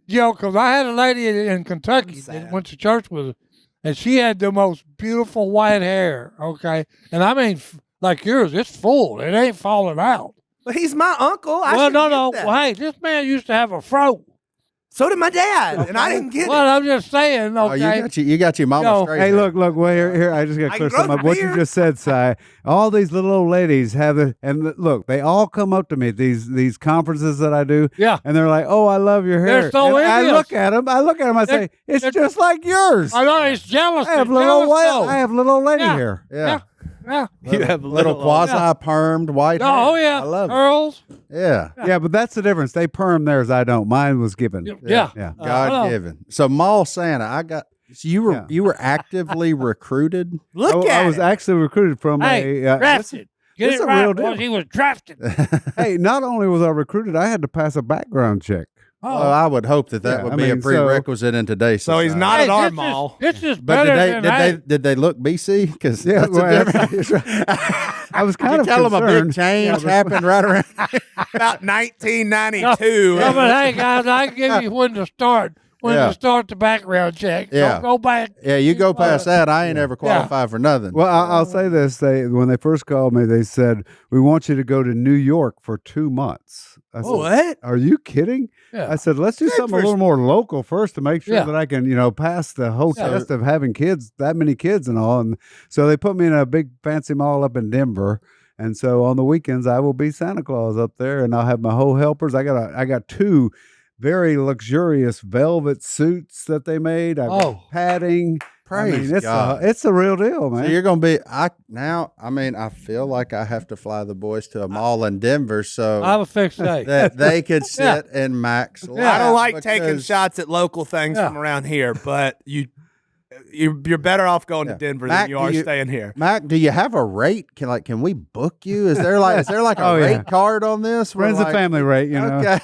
Speaker 4: Because I had a lady in Kentucky that went to church with us, and she had the most beautiful white hair. Okay, and I mean. Like yours, it's full. It ain't falling out.
Speaker 6: But he's my uncle.
Speaker 4: Well, hey, this man used to have a fro.
Speaker 6: So did my dad, and I didn't get it.
Speaker 4: Well, I'm just saying, okay.
Speaker 1: Oh, you got your mama straight.
Speaker 5: Hey, look, well, here, I just got to clear something up. What you just said, Si, all these little old ladies and look, they all come up to me at these conferences that I do.
Speaker 4: Yeah.
Speaker 5: And they're like, oh, I love your hair.
Speaker 4: They're so
Speaker 5: I look at them, I say, it's just like yours.
Speaker 4: I know, it's jealous.
Speaker 5: I have little old lady hair.
Speaker 1: Yeah.
Speaker 4: Yeah.
Speaker 1: You have little quasi-permed white hair.
Speaker 4: Oh, yeah.
Speaker 1: I love
Speaker 4: curls.
Speaker 1: It. Yeah.
Speaker 5: Yeah, but that's the difference. They perm theirs. I don't. Mine was given.
Speaker 4: Yeah.
Speaker 1: God given. So Mall Santa, you were actively recruited?
Speaker 5: I was actually recruited from
Speaker 4: drafted. Get it right, because he was drafted.
Speaker 5: Hey, not only was I recruited, I had to pass a background check.
Speaker 1: Oh, well, I would hope that would be a prerequisite in today's society.
Speaker 6: So he's not at our mall.
Speaker 4: This is better
Speaker 1: did they look BC? Because
Speaker 5: I was kind of
Speaker 1: tell
Speaker 5: concerned.
Speaker 1: them a big change happened right around
Speaker 6: about 1992.
Speaker 4: No, but hey guys, I can give you when to start. To start the background check.
Speaker 1: Yeah.
Speaker 4: Don't go back.
Speaker 1: Yeah, you go past that, I ain't ever qualified for nothing.
Speaker 5: Well, I'll say this. When they first called me, they said, we want you to go to New York for 2 months. I said,
Speaker 6: what?
Speaker 5: Are you kidding?
Speaker 4: Yeah.
Speaker 5: I said, let's do something a little more local first to make sure that I can, pass the whole test of having kids, that many kids and all. And so they put me in a big fancy mall up in Denver. And so on the weekends, I will be Santa Claus up there, and I'll have my whole helpers. I got 2 very luxurious velvet suits that they made. I got padding.
Speaker 1: Praise
Speaker 5: it's
Speaker 1: God.
Speaker 5: It's the real deal, man.
Speaker 1: So you're going to be, I feel like I have to fly the boys to a mall in Denver so
Speaker 4: I have a fixed date.
Speaker 1: that they could sit in Mac's lap.
Speaker 6: I don't like taking
Speaker 1: because-
Speaker 6: shots at local things from around here, but you're better off going to Denver
Speaker 1: Mac,
Speaker 6: than you are staying here.
Speaker 1: Mac, do you have a rate? Can we book you? Is there like a rate card on this?
Speaker 5: Friends and family rate, you know.
Speaker 1: Okay.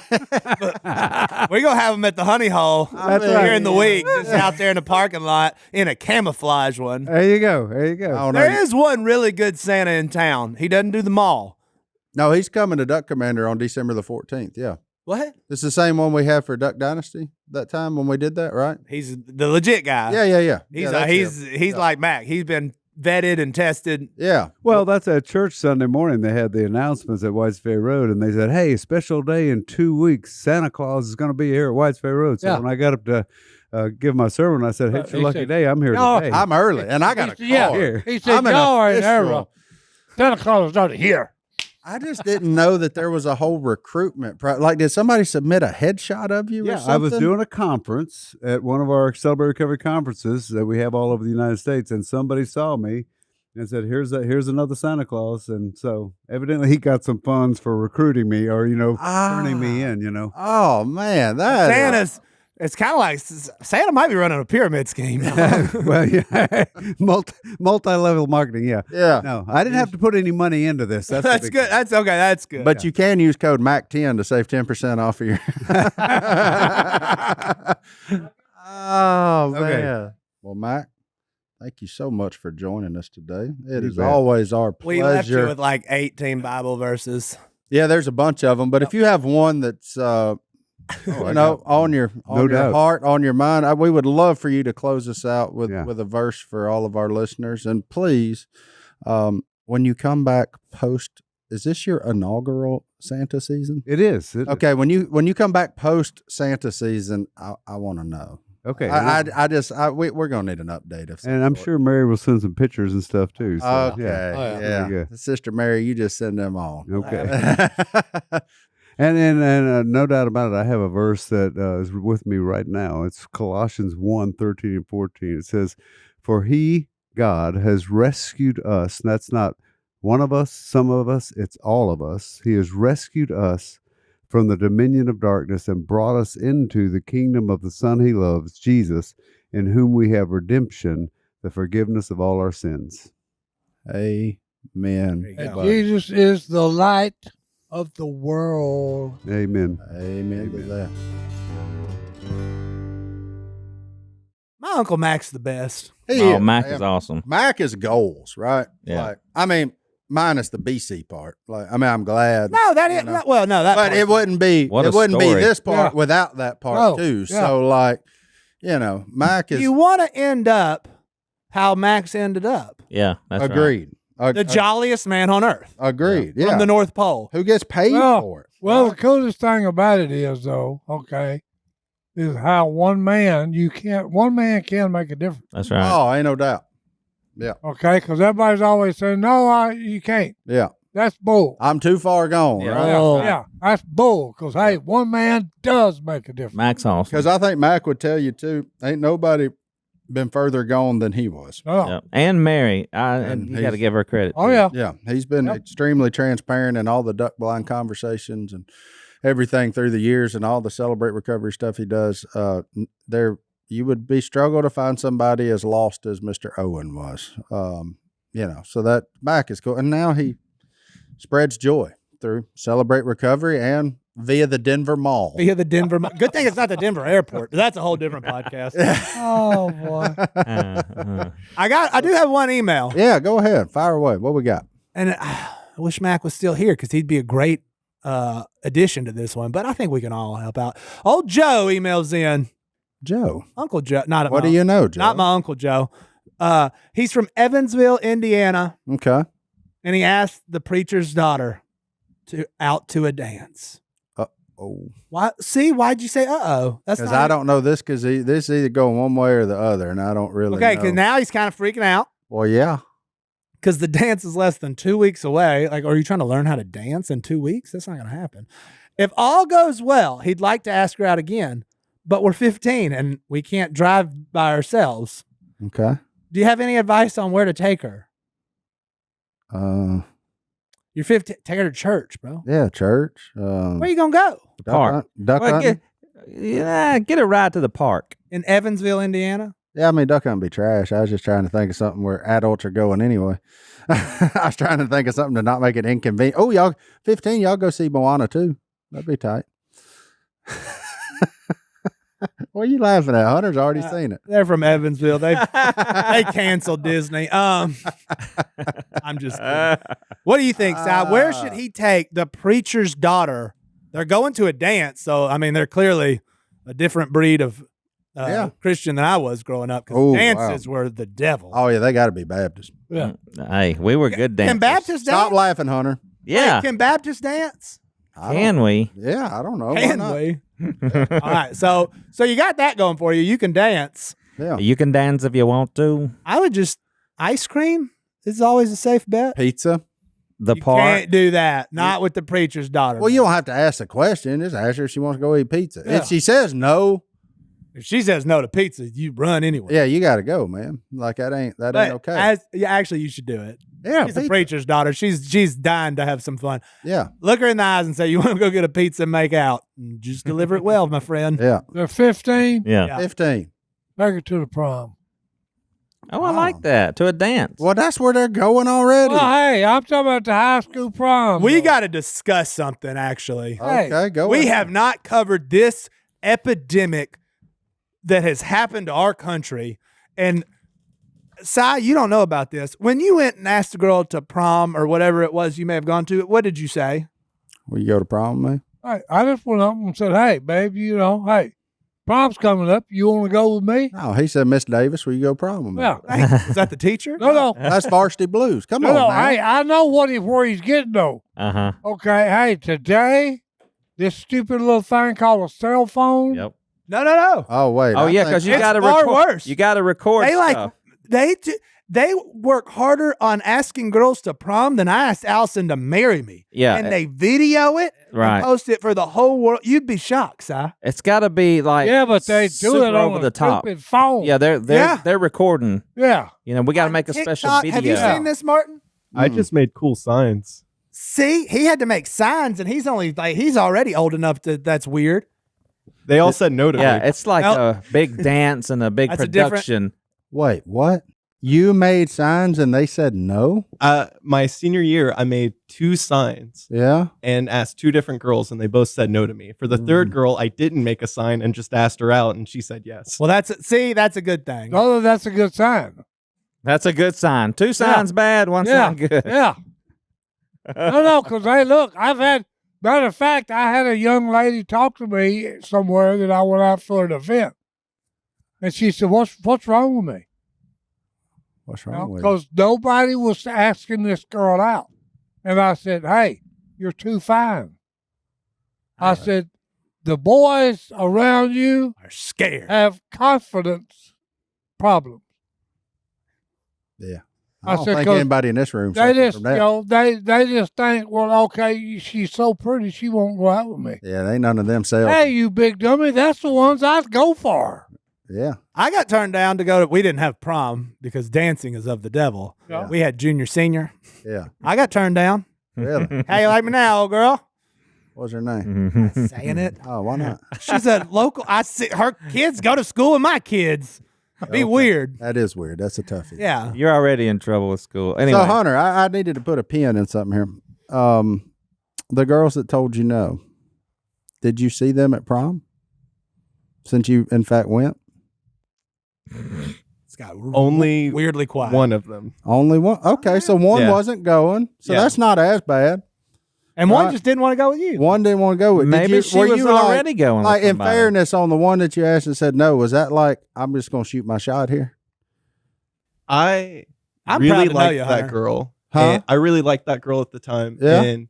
Speaker 6: We're gonna have them at the Honey Hole
Speaker 1: That's
Speaker 6: here
Speaker 1: right.
Speaker 6: in the week, just out there in the parking lot in a camouflage one.
Speaker 5: There you go. There you go.
Speaker 1: Oh, no,
Speaker 6: There is one really good Santa in town. He doesn't do the mall.
Speaker 1: no, he's coming to Duck Commander on December the 14th. Yeah.
Speaker 6: What?
Speaker 1: It's the same one we had for Duck Dynasty that time when we did that, right?
Speaker 6: He's the legit guy.
Speaker 1: Yeah.
Speaker 6: He's like Mac. He's been vetted and tested.
Speaker 1: Yeah.
Speaker 5: Well, that's at church Sunday morning. They had the announcements at Whites Ferry Road, and they said, "Hey, special day in 2 weeks. Santa Claus is going to be here at Whites Ferry Road." So
Speaker 4: Yeah.
Speaker 5: when I got up to give my sermon, I said, "Hey, it's your
Speaker 4: he
Speaker 5: lucky
Speaker 4: said,
Speaker 5: day. I'm here
Speaker 4: "No,
Speaker 5: today."
Speaker 1: I'm early, and I got a car.
Speaker 5: Here.
Speaker 4: He said,
Speaker 1: I'm an
Speaker 4: y'all are in
Speaker 1: official.
Speaker 4: error. Santa Claus is not here.
Speaker 1: I just didn't know that there was a whole recruitment. Like, did somebody submit a headshot of you? Or
Speaker 5: Yeah,
Speaker 1: something?
Speaker 5: I was doing a conference at one of our Celebrate Recovery conferences that we have all over the United States, and somebody saw me and said, "Here's another Santa Claus," and so evidently he got some funds for recruiting me, or turning me in.
Speaker 1: Oh man, that
Speaker 6: Santa's. It's kind of like Santa might be running a pyramid scheme.
Speaker 5: Well, yeah, multi-level marketing. Yeah.
Speaker 1: Yeah.
Speaker 5: No, I didn't have to put any money into this. That's the
Speaker 6: That's
Speaker 5: big
Speaker 6: good.
Speaker 5: thing.
Speaker 6: That's okay. That's good.
Speaker 1: But you can use code MAC10 to save 10% off of your. Oh
Speaker 5: Okay.
Speaker 1: man. Well, Mac, thank you so much for joining us today. It
Speaker 5: You
Speaker 1: is
Speaker 5: bet.
Speaker 1: always our
Speaker 6: we left you
Speaker 1: pleasure.
Speaker 6: with like 18 Bible verses.
Speaker 1: Yeah, there's a bunch of them, but if you have one that's on your
Speaker 5: doubt.
Speaker 1: heart, on your mind, we would love for you to close us out with
Speaker 5: Yeah.
Speaker 1: with a verse for all of our listeners. And please, when you come back post, is this your inaugural Santa season?
Speaker 5: It is.
Speaker 1: Okay, when you come back post Santa season, I want to know.
Speaker 5: Okay.
Speaker 1: We're gonna need an update of.
Speaker 5: And I'm sure Mary will send some pictures and stuff too. So,
Speaker 1: Okay,
Speaker 5: Yeah.
Speaker 4: Oh, yeah.
Speaker 1: yeah.
Speaker 5: Very good.
Speaker 1: Sister Mary, you just send them on.
Speaker 5: Okay. And no doubt about it, I have a verse that is with me right now. It's Colossians 1:13 and 14. It says, "For he, God, has rescued us." And that's not one of us, some of us, it's all of us. He has rescued us from the dominion of darkness and brought us into the kingdom of the Son he loves, Jesus, in whom we have redemption, the forgiveness of all our sins.
Speaker 1: Amen.
Speaker 4: And
Speaker 1: buddy.
Speaker 4: Jesus is the light of the world.
Speaker 5: Amen.
Speaker 1: Amen to that.
Speaker 6: My Uncle Mac's the best.
Speaker 3: Oh, Mac is awesome.
Speaker 1: Mac is goals, right?
Speaker 3: Yeah.
Speaker 1: Minus the BC part. I'm glad.
Speaker 6: No, that is
Speaker 1: know.
Speaker 6: well, no, that.
Speaker 1: But it wouldn't be.
Speaker 3: What
Speaker 1: it
Speaker 3: a
Speaker 1: wouldn't be
Speaker 3: story.
Speaker 1: this part
Speaker 4: Yeah.
Speaker 1: without that part
Speaker 4: Oh,
Speaker 1: too.
Speaker 4: yeah.
Speaker 1: So Mac is
Speaker 6: You want to end up how Mac's ended up.
Speaker 3: Yeah, that's right.
Speaker 1: agreed.
Speaker 6: The jolliest man on earth
Speaker 1: Agreed. Yeah.
Speaker 6: from the North Pole.
Speaker 1: Who gets paid
Speaker 4: Well,
Speaker 1: for it?
Speaker 4: Well, the coolest thing about it is, though, is how one man can make a difference.
Speaker 3: That's right.
Speaker 1: Oh, ain't no doubt.
Speaker 4: Okay, because everybody's always saying, "No, you can't."
Speaker 1: Yeah.
Speaker 4: That's bull.
Speaker 1: I'm too far gone,
Speaker 3: Yeah.
Speaker 1: right?
Speaker 3: Oh.
Speaker 4: Yeah, that's bull. Because hey, one man does make a difference.
Speaker 3: Mac's awesome.
Speaker 1: Because I think Mac would tell you too. Ain't nobody been further gone than he was.
Speaker 4: No.
Speaker 3: Yep. And Mary,
Speaker 1: And
Speaker 3: you got to
Speaker 1: he's-
Speaker 3: give her credit.
Speaker 4: Oh
Speaker 3: too.
Speaker 4: yeah.
Speaker 1: Yeah, he's been extremely transparent in all the duck blind conversations and everything through the years and all the Celebrate Recovery stuff he does. You would be struggle to find somebody as lost as Mr. Owen was. So that Mac is cool, and now he spreads joy through Celebrate Recovery and via the Denver Mall.
Speaker 6: Via the Denver. Good thing it's not the Denver airport. That's a whole different podcast.
Speaker 4: Oh boy.
Speaker 6: I do have one email,
Speaker 1: Yeah, go ahead, fire away. What we got?
Speaker 6: and I wish Mac was still here because he'd be a great addition to this one. But I think we can all help out. Old Joe emails in.
Speaker 1: Joe.
Speaker 6: Uncle Joe, not
Speaker 1: What
Speaker 6: my,
Speaker 1: do you know, Joe?
Speaker 6: Not my Uncle Joe. He's from Evansville, Indiana,
Speaker 1: Okay.
Speaker 6: and he asked the preacher's daughter out to a dance.
Speaker 1: Oh,
Speaker 6: Why? See, why'd you say uh-oh? That's
Speaker 1: because
Speaker 6: not
Speaker 1: I don't know this because this is either going one way or the other, and I don't really
Speaker 6: okay.
Speaker 1: know.
Speaker 6: Because now he's kind of freaking out
Speaker 1: Well, yeah.
Speaker 6: because the dance is less than 2 weeks away. Like, are you trying to learn how to dance in 2 weeks? That's not going to happen. If all goes well, he'd like to ask her out again, but we're 15 and we can't drive by ourselves.
Speaker 1: Okay.
Speaker 2: Do you have any advice on where to take her? You're 15. Take her to church, bro.
Speaker 1: Yeah, church.
Speaker 2: Where you gonna go?
Speaker 3: Park.
Speaker 1: Duck hunting.
Speaker 3: Get a ride to the park.
Speaker 2: In Evansville, Indiana.
Speaker 1: Yeah, I mean, duck hunting be trash. I was just trying to think of something where adults are going anyway. I was trying to think of something to not make it inconvenient. Oh, y'all, 15, y'all go see Moana too. That'd be tight. What are you laughing at? Hunter's already seen it.
Speaker 2: They're from Evansville. They canceled Disney. I'm just kidding. What do you think, Si? Where should he take the preacher's daughter? They're going to a dance, so I mean, they're clearly a different breed of Christian than I was growing up. Because dances were the devil.
Speaker 1: Oh yeah, they got to be Baptist.
Speaker 4: Yeah.
Speaker 3: Hey, we were good dancers.
Speaker 2: Can Baptist dance?
Speaker 1: Stop laughing, Hunter.
Speaker 3: Yeah.
Speaker 2: Wait, can Baptist dance?
Speaker 3: Can we?
Speaker 1: Yeah, I don't know. Why
Speaker 2: Can
Speaker 1: not?
Speaker 2: we? All right, so you got that going for you. You can dance.
Speaker 1: Yeah.
Speaker 3: You can dance if you want to.
Speaker 2: I would just ice cream is always a safe bet.
Speaker 1: Pizza.
Speaker 3: The
Speaker 2: You
Speaker 3: park.
Speaker 2: can't do that. Not with the preacher's daughter.
Speaker 1: Well, you don't have to ask the question. Just ask her if she wants to go eat pizza.
Speaker 4: Yeah.
Speaker 1: If she says no,
Speaker 2: If she says no to pizza, you run anyway.
Speaker 1: yeah, you got to go, man. Like that ain't
Speaker 2: But
Speaker 1: okay.
Speaker 2: actually, you should do it.
Speaker 1: Yeah,
Speaker 2: She's the
Speaker 1: pizza.
Speaker 2: preacher's daughter. She's dying to have some fun.
Speaker 1: Yeah,
Speaker 2: Look her in the eyes and say, "You want to go get a pizza and make out? And just deliver it well, my friend."
Speaker 1: yeah.
Speaker 4: They're 15.
Speaker 3: Yeah.
Speaker 2: Yeah.
Speaker 1: 15.
Speaker 4: Take her to the prom.
Speaker 3: Oh, I like that. To a dance.
Speaker 1: Well, that's where they're going already.
Speaker 4: Well, hey, I'm talking about the high school prom.
Speaker 2: We
Speaker 4: though.
Speaker 2: got to discuss something. Actually,
Speaker 1: Okay, go.
Speaker 2: we
Speaker 1: ahead.
Speaker 2: have not covered this epidemic that has happened to our country. And Si, you don't know about this. When you went and asked the girl to prom or whatever it was you may have gone to, what did you say?
Speaker 1: Will you go to prom with me?
Speaker 4: Hey, I just went up and said, hey, babe, hey, prom's coming up. You want to go with me?
Speaker 1: No, he said, Miss Davis, will you go prom with me?
Speaker 4: Yeah.
Speaker 2: Hey, is that the teacher?
Speaker 4: No.
Speaker 1: That's Varsity Blues. Come
Speaker 4: No,
Speaker 1: on,
Speaker 4: no,
Speaker 1: man.
Speaker 4: hey, I know where he's getting though.
Speaker 3: Uh-huh.
Speaker 4: Okay, hey, today, this stupid little thing called a cell phone.
Speaker 3: Yep.
Speaker 2: No.
Speaker 1: Oh, wait.
Speaker 3: Oh,
Speaker 1: I
Speaker 3: yeah,
Speaker 1: think-
Speaker 3: because you
Speaker 2: It's
Speaker 3: got to
Speaker 2: far
Speaker 3: record.
Speaker 2: worse.
Speaker 3: You got to record
Speaker 2: They
Speaker 3: stuff.
Speaker 2: they work harder on asking girls to prom than I asked Allison to marry me.
Speaker 3: Yeah.
Speaker 2: And they video it
Speaker 3: Right.
Speaker 2: and post it for the whole world. You'd be shocked, Si.
Speaker 3: It's got to be like
Speaker 4: Yeah, but they do
Speaker 3: super
Speaker 4: it on
Speaker 3: over
Speaker 4: a
Speaker 3: the top.
Speaker 4: stupid phone.
Speaker 3: Yeah, they're recording.
Speaker 4: Yeah.
Speaker 3: You know, we got to
Speaker 2: On
Speaker 3: make a special
Speaker 2: TikTok,
Speaker 3: video.
Speaker 2: Have you seen this, Martin?
Speaker 7: I just made cool signs.
Speaker 2: See, he had to make signs, and he's already old enough to. That's weird.
Speaker 7: They all said no to
Speaker 3: Yeah,
Speaker 7: me.
Speaker 3: it's like
Speaker 2: Well-
Speaker 3: a big dance and a big
Speaker 2: That's a different-
Speaker 3: production.
Speaker 1: Wait, what? You made signs and they said no?
Speaker 7: My senior year, I made 2 signs
Speaker 1: Yeah.
Speaker 7: and asked 2 different girls, and they both said no to me. For the third girl, I didn't make a sign and just asked her out, and she said yes.
Speaker 2: Well, that's a good thing.
Speaker 4: Oh, that's a good sign.
Speaker 3: That's a good sign. 2 signs bad, 1
Speaker 4: Yeah.
Speaker 3: sign good.
Speaker 4: Yeah. No, because hey, look, matter of fact, I had a young lady talk to me somewhere that I went out for an event, and she said, "What's wrong with me?"
Speaker 1: What's wrong with you?
Speaker 4: Because nobody was asking this girl out, and I said, "Hey, you're too fine." I said, "The boys around you
Speaker 2: Are scared.
Speaker 4: have confidence problems."
Speaker 1: Yeah.
Speaker 4: I
Speaker 1: I don't
Speaker 4: said,
Speaker 1: think
Speaker 4: 'cause
Speaker 1: anybody in this room
Speaker 4: They
Speaker 1: suffers
Speaker 4: just,
Speaker 1: from that.
Speaker 4: they just think, well, okay, she's so pretty, she won't go out with me.
Speaker 1: Yeah, they ain't none of them sales.
Speaker 4: Hey, you big dummy, that's the ones I'd go for.
Speaker 1: Yeah.
Speaker 2: I got turned down to go to. We didn't have prom because dancing is of the devil.
Speaker 4: Yeah.
Speaker 2: We had junior, senior.
Speaker 1: Yeah.
Speaker 2: I got turned down.
Speaker 1: Really?
Speaker 2: How you like me now, old girl?
Speaker 1: What's her name?
Speaker 2: Saying it.
Speaker 1: Oh, why not?
Speaker 2: She's a local. I see her kids go to school with my kids. Be weird.
Speaker 1: That is weird. That's a toughie.
Speaker 2: Yeah.
Speaker 3: You're already in trouble with school. Anyway,
Speaker 1: So, Hunter, I needed to put a pin in something here. The girls that told you no, did you see them at prom? Since you, in fact, went?
Speaker 2: It's got
Speaker 7: Only
Speaker 2: weirdly quiet.
Speaker 7: one of them.
Speaker 1: Only one? Okay, so one
Speaker 7: Yeah.
Speaker 1: wasn't going. So
Speaker 7: Yeah.
Speaker 1: that's not as bad.
Speaker 2: And one
Speaker 1: Right.
Speaker 2: just didn't want to go with you.
Speaker 1: One didn't want to go with.
Speaker 3: maybe
Speaker 1: Did
Speaker 3: she
Speaker 1: were
Speaker 3: was
Speaker 1: you like-
Speaker 3: already going.
Speaker 1: Like,
Speaker 3: with
Speaker 1: in
Speaker 3: somebody.
Speaker 1: fairness, on the one that you asked and said no, was that like, I'm just going to shoot my shot here?
Speaker 7: I'm
Speaker 2: I'm
Speaker 7: really
Speaker 2: proud to know
Speaker 7: liked
Speaker 2: you,
Speaker 7: that
Speaker 2: Hunter.
Speaker 7: girl.
Speaker 1: Huh?
Speaker 7: And I really liked that girl at the time.
Speaker 1: Yeah?
Speaker 7: And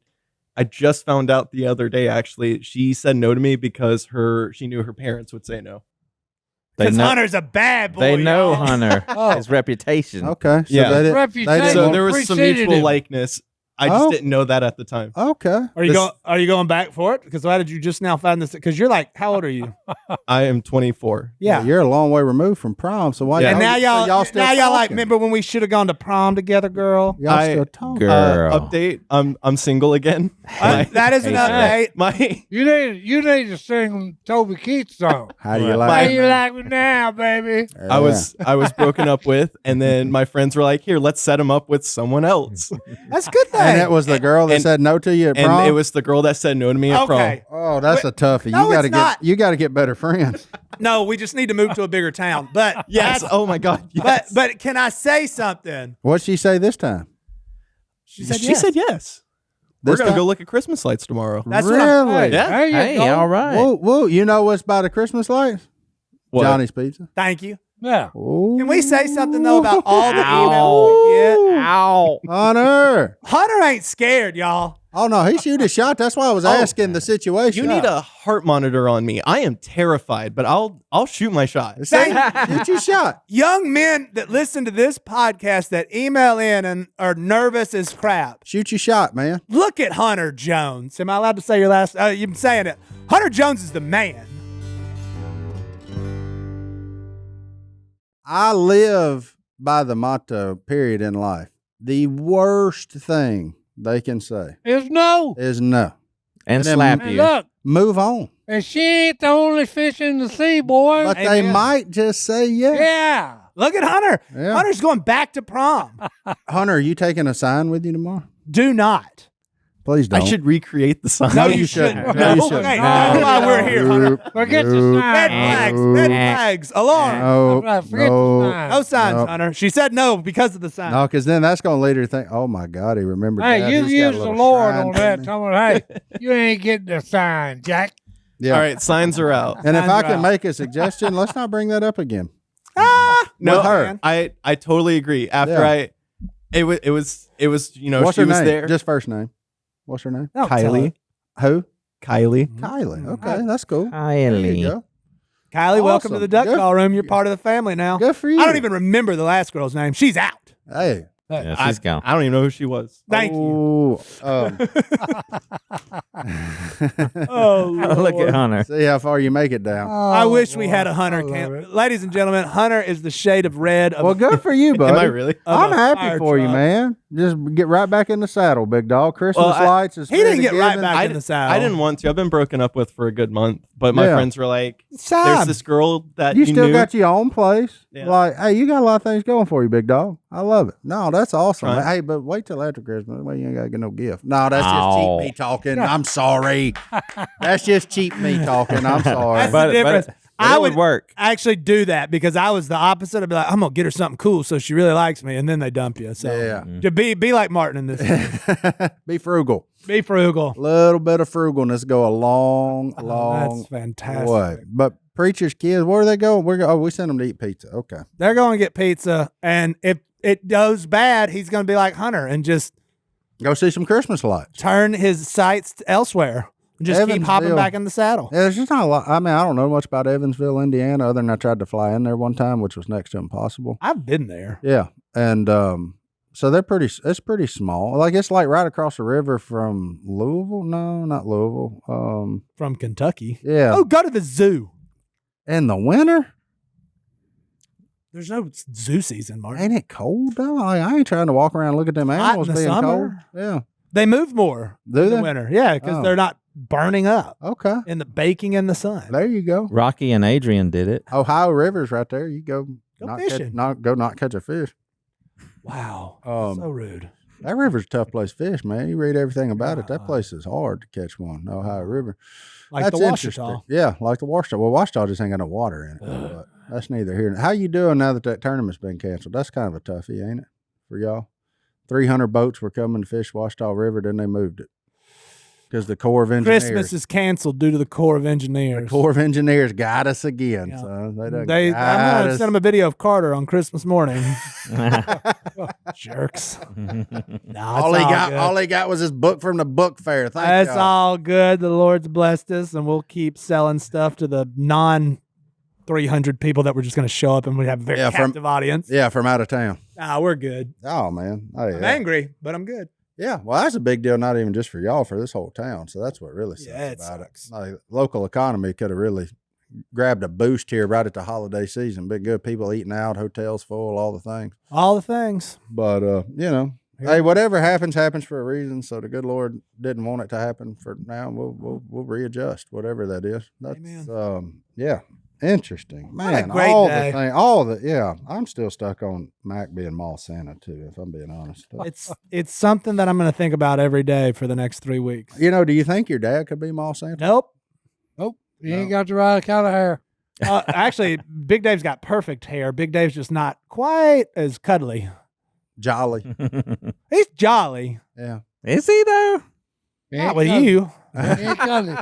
Speaker 7: I just found out the other day, actually, she said no to me because she knew her parents would say no.
Speaker 3: They
Speaker 2: Because
Speaker 3: know,
Speaker 2: Hunter's a bad boy.
Speaker 3: they know
Speaker 2: y'all.
Speaker 3: Hunter,
Speaker 4: Oh.
Speaker 3: his reputation.
Speaker 1: Okay. So
Speaker 7: Yeah.
Speaker 1: they didn't
Speaker 4: Reputation.
Speaker 1: want-
Speaker 7: So there was some
Speaker 4: preceded
Speaker 7: mutual
Speaker 4: him.
Speaker 7: likeness. I just didn't know that at the time.
Speaker 1: Okay.
Speaker 2: Are you going back for it? Because why did you just now find this? Because you're like, how old are you?
Speaker 7: I am 24.
Speaker 2: Yeah.
Speaker 1: You're a long way removed from prom. So why?
Speaker 7: Yeah.
Speaker 2: And now y'all
Speaker 1: still
Speaker 2: like,
Speaker 1: talking?
Speaker 2: remember when we should have gone to prom together, girl?
Speaker 1: Y'all still talking?
Speaker 3: Girl.
Speaker 7: Update. I'm single again.
Speaker 2: That is an update.
Speaker 7: My
Speaker 4: You need to sing Toby Keith's song.
Speaker 1: How do you
Speaker 4: How
Speaker 1: like?
Speaker 4: you like me now, baby?
Speaker 7: I was broken up with, and then my friends were like, "Here, let's set him up with someone else."
Speaker 2: That's a good thing.
Speaker 1: And it was the girl that
Speaker 7: And-
Speaker 1: said no to you at prom.
Speaker 7: And it was the girl that said no to me at
Speaker 2: okay.
Speaker 1: Oh, that's a toughie.
Speaker 2: No,
Speaker 1: You gotta
Speaker 2: it's not.
Speaker 1: you got to get better friends.
Speaker 2: No, we just need to move to a bigger town. But
Speaker 7: Yes. Oh my God. Yes.
Speaker 2: but can I say something?
Speaker 1: What'd she say this time?
Speaker 2: She said
Speaker 7: she
Speaker 2: yes.
Speaker 7: said yes. We're
Speaker 1: This
Speaker 7: gonna
Speaker 1: time?
Speaker 7: go look at Christmas lights tomorrow.
Speaker 2: That's
Speaker 1: really?
Speaker 2: what I'm,
Speaker 7: Yeah.
Speaker 4: There you
Speaker 3: Hey,
Speaker 4: go.
Speaker 3: all right.
Speaker 1: Whoa, whoa! You know what's by the Christmas lights?
Speaker 7: What?
Speaker 1: Johnny's Pizza.
Speaker 2: Thank you.
Speaker 4: Yeah.
Speaker 1: Ooh.
Speaker 2: Can we say something though about all the emails we get?
Speaker 3: Ow.
Speaker 1: Hunter?
Speaker 2: Hunter ain't scared, y'all.
Speaker 1: Oh no, he shoot a shot. That's why I was asking the situation.
Speaker 7: You need a heart monitor on me. I am terrified, but I'll shoot my shot.
Speaker 1: shoot your shot.
Speaker 2: Young men that listen to this podcast that email in and are nervous as crap.
Speaker 1: Shoot your shot, man.
Speaker 2: Look at Hunter Jones. Am I allowed to say your last? You've been saying it. Hunter Jones is the man.
Speaker 1: I live by the motto, period, in life. The worst thing they can say
Speaker 4: It's no.
Speaker 1: is no.
Speaker 3: And
Speaker 1: then-
Speaker 3: slap
Speaker 4: And
Speaker 3: you.
Speaker 4: look,
Speaker 1: Move on.
Speaker 4: and she ain't the only fish in the sea, boy.
Speaker 1: But they
Speaker 2: Amen.
Speaker 1: might just say yes.
Speaker 4: Yeah.
Speaker 2: Look at Hunter.
Speaker 1: Yeah.
Speaker 2: Hunter's going back to prom.
Speaker 1: Hunter, are you taking a sign with you tomorrow?
Speaker 2: Do not.
Speaker 1: Please don't.
Speaker 7: I should recreate the sign.
Speaker 1: No, you shouldn't. No, you shouldn't.
Speaker 2: Okay, that's why we're here, Hunter.
Speaker 4: Forget the
Speaker 1: Nope.
Speaker 2: Red
Speaker 4: sign.
Speaker 2: flags. Red flags. Alarm.
Speaker 1: No,
Speaker 4: Right, forget the
Speaker 1: no,
Speaker 4: sign.
Speaker 2: No signs,
Speaker 1: Nope.
Speaker 2: Hunter. She said no because of the sign.
Speaker 1: no, because then that's going to lead her to think, oh my God, he remembered that.
Speaker 4: Hey, you
Speaker 1: He's got a
Speaker 4: use the
Speaker 1: little
Speaker 4: Lord
Speaker 1: shrine
Speaker 4: on
Speaker 1: to
Speaker 4: that.
Speaker 1: me.
Speaker 4: Tell me, hey, you ain't getting the sign, Jack.
Speaker 1: Yeah.
Speaker 7: All right, signs are out.
Speaker 1: And if
Speaker 2: Signs
Speaker 1: I
Speaker 2: are
Speaker 1: can
Speaker 2: out.
Speaker 1: make a suggestion, let's not bring that up again.
Speaker 7: No,
Speaker 1: With her.
Speaker 7: I totally agree. After
Speaker 1: Yeah.
Speaker 7: it was you know
Speaker 1: What's
Speaker 7: she
Speaker 1: her
Speaker 7: was
Speaker 1: name?
Speaker 7: there.
Speaker 1: Just first name. What's her name?
Speaker 2: Don't tell her.
Speaker 7: Kylie.
Speaker 1: Who?
Speaker 7: Kylie.
Speaker 1: Kylie. Okay, that's cool. There you
Speaker 3: Kylie.
Speaker 1: go.
Speaker 2: Kylie, welcome to
Speaker 1: Awesome.
Speaker 2: the duck
Speaker 1: Good.
Speaker 2: call room. You're part of the family now.
Speaker 1: Good for you.
Speaker 2: I don't even remember the last girl's name. She's out.
Speaker 1: Hey.
Speaker 3: Yeah, she's gone.
Speaker 7: I don't even know who she was.
Speaker 2: Thank you.
Speaker 1: Ooh,
Speaker 2: Oh,
Speaker 3: Look at Hunter.
Speaker 1: see how far you make it down.
Speaker 2: I wish we had a Hunter
Speaker 4: I love
Speaker 2: camp.
Speaker 4: it.
Speaker 2: Ladies and gentlemen, Hunter is the shade of red. Of
Speaker 1: Well, good for you, buddy.
Speaker 7: Am I really?
Speaker 1: I'm
Speaker 2: a
Speaker 1: happy
Speaker 2: fire
Speaker 1: for you,
Speaker 2: truck.
Speaker 1: man. Just get right back in the saddle, big dog. Christmas
Speaker 7: Well,
Speaker 1: lights is
Speaker 2: He didn't
Speaker 1: fair
Speaker 2: get
Speaker 1: to
Speaker 2: right
Speaker 1: giving.
Speaker 2: back in the saddle.
Speaker 7: I didn't want to. I've been broken up with for a good month, but my
Speaker 1: Yeah.
Speaker 7: friends were like,
Speaker 2: Sam.
Speaker 7: "There's this girl that
Speaker 1: You
Speaker 7: you
Speaker 1: still
Speaker 7: knew."
Speaker 1: got your own place.
Speaker 7: Yeah.
Speaker 1: Like, hey, you got a lot of things going for you, big dog. I love it. No, that's awesome.
Speaker 7: Trying.
Speaker 1: Hey, but wait till after Christmas. Well, you ain't got to get no gift. No, that's just
Speaker 3: Oh.
Speaker 1: cheap me talking. I'm sorry. That's just cheap me talking. I'm sorry.
Speaker 2: That's the difference. I
Speaker 3: it
Speaker 2: would
Speaker 3: work.
Speaker 2: actually do that because I was the opposite. I'd be like, I'm gonna get her something cool so she really likes me, and then they dump you. So
Speaker 1: Yeah.
Speaker 2: to be like Martin in this.
Speaker 1: Be frugal.
Speaker 2: Be frugal.
Speaker 1: Little bit of frugalness go a long, long
Speaker 2: That's fantastic.
Speaker 1: way. But preacher's kids, where are they going? We send them to eat pizza. Okay.
Speaker 2: They're going to get pizza, and if it goes bad, he's going to be like Hunter and just
Speaker 1: Go see some Christmas lights.
Speaker 2: turn his sights elsewhere and just keep hopping
Speaker 1: Evansville.
Speaker 2: back in the saddle.
Speaker 1: Yeah, there's just not a lot. I mean, I don't know much about Evansville, Indiana, other than I tried to fly in there one time, which was next to impossible.
Speaker 2: I've been there.
Speaker 1: Yeah. And so it's pretty small. Like it's like right across the river from Louisville. No, not Louisville.
Speaker 2: From Kentucky.
Speaker 1: Yeah.
Speaker 2: Oh, go to the zoo.
Speaker 1: In the winter?
Speaker 2: There's no zoo season, Martin.
Speaker 1: Ain't it cold though? Like, I ain't trying to walk around and look at them
Speaker 2: Hot in
Speaker 1: animals
Speaker 2: the
Speaker 1: being
Speaker 2: summer.
Speaker 1: cold. Yeah.
Speaker 2: They move more
Speaker 1: Do
Speaker 2: in
Speaker 1: they?
Speaker 2: the winter. Yeah, because
Speaker 1: Oh.
Speaker 2: they're not burning up
Speaker 1: Okay.
Speaker 2: in the baking in the sun.
Speaker 1: There you go.
Speaker 3: Rocky and Adrian did it.
Speaker 1: Ohio River's right there. You go,
Speaker 2: Go
Speaker 1: not
Speaker 2: fishing.
Speaker 1: not catch a fish.
Speaker 2: Wow.
Speaker 1: Um,
Speaker 2: So rude.
Speaker 1: That river's a tough place to fish, man. You read everything about it. That place is hard to catch one. The Ohio River.
Speaker 2: Like
Speaker 1: That's
Speaker 2: the
Speaker 1: interesting.
Speaker 2: Washita.
Speaker 1: Yeah, like the Washita. Well, Washita just ain't got no water in it. But that's neither here. How you doing now that tournament's been canceled? That's kind of a toughie, ain't it, for y'all? 300 boats were coming to fish Washita River, then they moved it because the Corps of Engineers.
Speaker 2: Christmas is canceled due to the Corps of Engineers.
Speaker 1: The Corps of Engineers got us again.
Speaker 2: Yeah.
Speaker 1: So
Speaker 2: I'm
Speaker 1: got
Speaker 2: going to
Speaker 1: us.
Speaker 2: send them a video of Carter on Christmas morning. Jerks. Nah,
Speaker 1: All he got was his book from the book fair. Thank
Speaker 2: That's
Speaker 1: y'all.
Speaker 2: all good. The Lord's blessed us, and we'll keep selling stuff to the 300 people that were just going to show up, and we have a very
Speaker 1: Yeah,
Speaker 2: captive audience.
Speaker 1: Yeah, from out of town.
Speaker 2: We're good.
Speaker 1: Oh man, oh,
Speaker 2: I'm
Speaker 1: yeah.
Speaker 2: angry, but I'm good.
Speaker 1: Yeah, well, that's a big deal, not even just for y'all, for this whole town. So that's what really sucks about it. Like, local economy could have really grabbed a boost here right at the holiday season. Been good, people eating out, hotels full, all the things.
Speaker 2: All the things.
Speaker 1: But hey, whatever happens for a reason. So the good Lord didn't want it to happen for now. We'll readjust, whatever that is. That's yeah. Interesting, man.
Speaker 2: Great
Speaker 1: all
Speaker 2: day.
Speaker 1: I'm still stuck on Mac being mall Santa too, if I'm being honest.
Speaker 2: It's something that I'm going to think about every day for the next 3 weeks.
Speaker 1: Do you think your dad could be mall Santa?
Speaker 2: Nope.
Speaker 4: You ain't got the right kind of hair.
Speaker 2: Actually, Big Dave's got perfect hair. Big Dave's just not quite as cuddly.
Speaker 1: Jolly.
Speaker 2: He's jolly.
Speaker 1: Yeah.
Speaker 3: Is he though?
Speaker 2: Not with you.
Speaker 4: He ain't cuddly.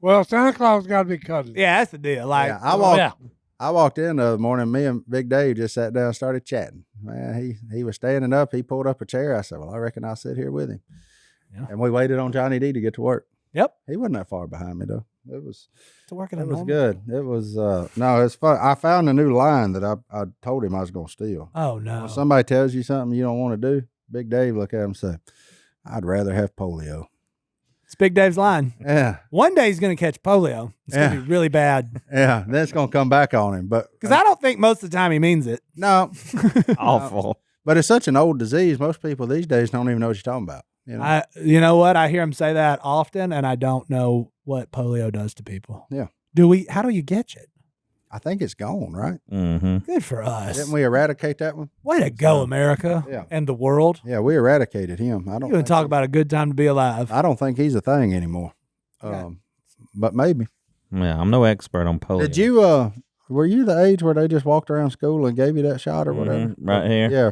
Speaker 4: Well, Santa Claus got to be cuddly.
Speaker 2: Yeah, that's the deal. Like,
Speaker 1: I walked in the other morning. Me and Big Dave just sat down and started chatting. Man, he was standing up. He pulled up a chair. I said, well, I reckon I'll sit here with him. Yeah. And we waited on Johnny D to get to work.
Speaker 2: Yep.
Speaker 1: He wasn't that far behind me, though. It was
Speaker 2: normal.
Speaker 1: good. It was, no, it's fun. I found a new line that I told him I was going to steal.
Speaker 2: Oh, no.
Speaker 1: When somebody tells you something you don't want to do, Big Dave look at him and say, I'd rather have polio.
Speaker 2: It's Big Dave's line.
Speaker 1: Yeah.
Speaker 2: One day he's going to catch polio. It's going to be really bad.
Speaker 1: Yeah. Then it's going to come back on him. But
Speaker 2: because I don't think most of the time he means it.
Speaker 1: No.
Speaker 3: Awful.
Speaker 1: But it's such an old disease. Most people these days don't even know what you're talking about.
Speaker 2: You know what? I hear him say that often, and I don't know what polio does to people.
Speaker 1: Yeah.
Speaker 2: How do you get it?
Speaker 1: I think it's gone, right?
Speaker 3: Mm-hmm.
Speaker 2: Good for us.
Speaker 1: Didn't we eradicate that one?
Speaker 2: Way to go, America.
Speaker 1: Yeah.
Speaker 2: And the world.
Speaker 1: Yeah, we eradicated him. I don't.
Speaker 2: You would talk about a good time to be alive.
Speaker 1: I don't think he's a thing anymore. But maybe.
Speaker 3: Yeah, I'm no expert on polio.
Speaker 1: Did you? Were you the age where they just walked around school and gave you that shot or whatever?
Speaker 3: Right here.
Speaker 1: Yeah.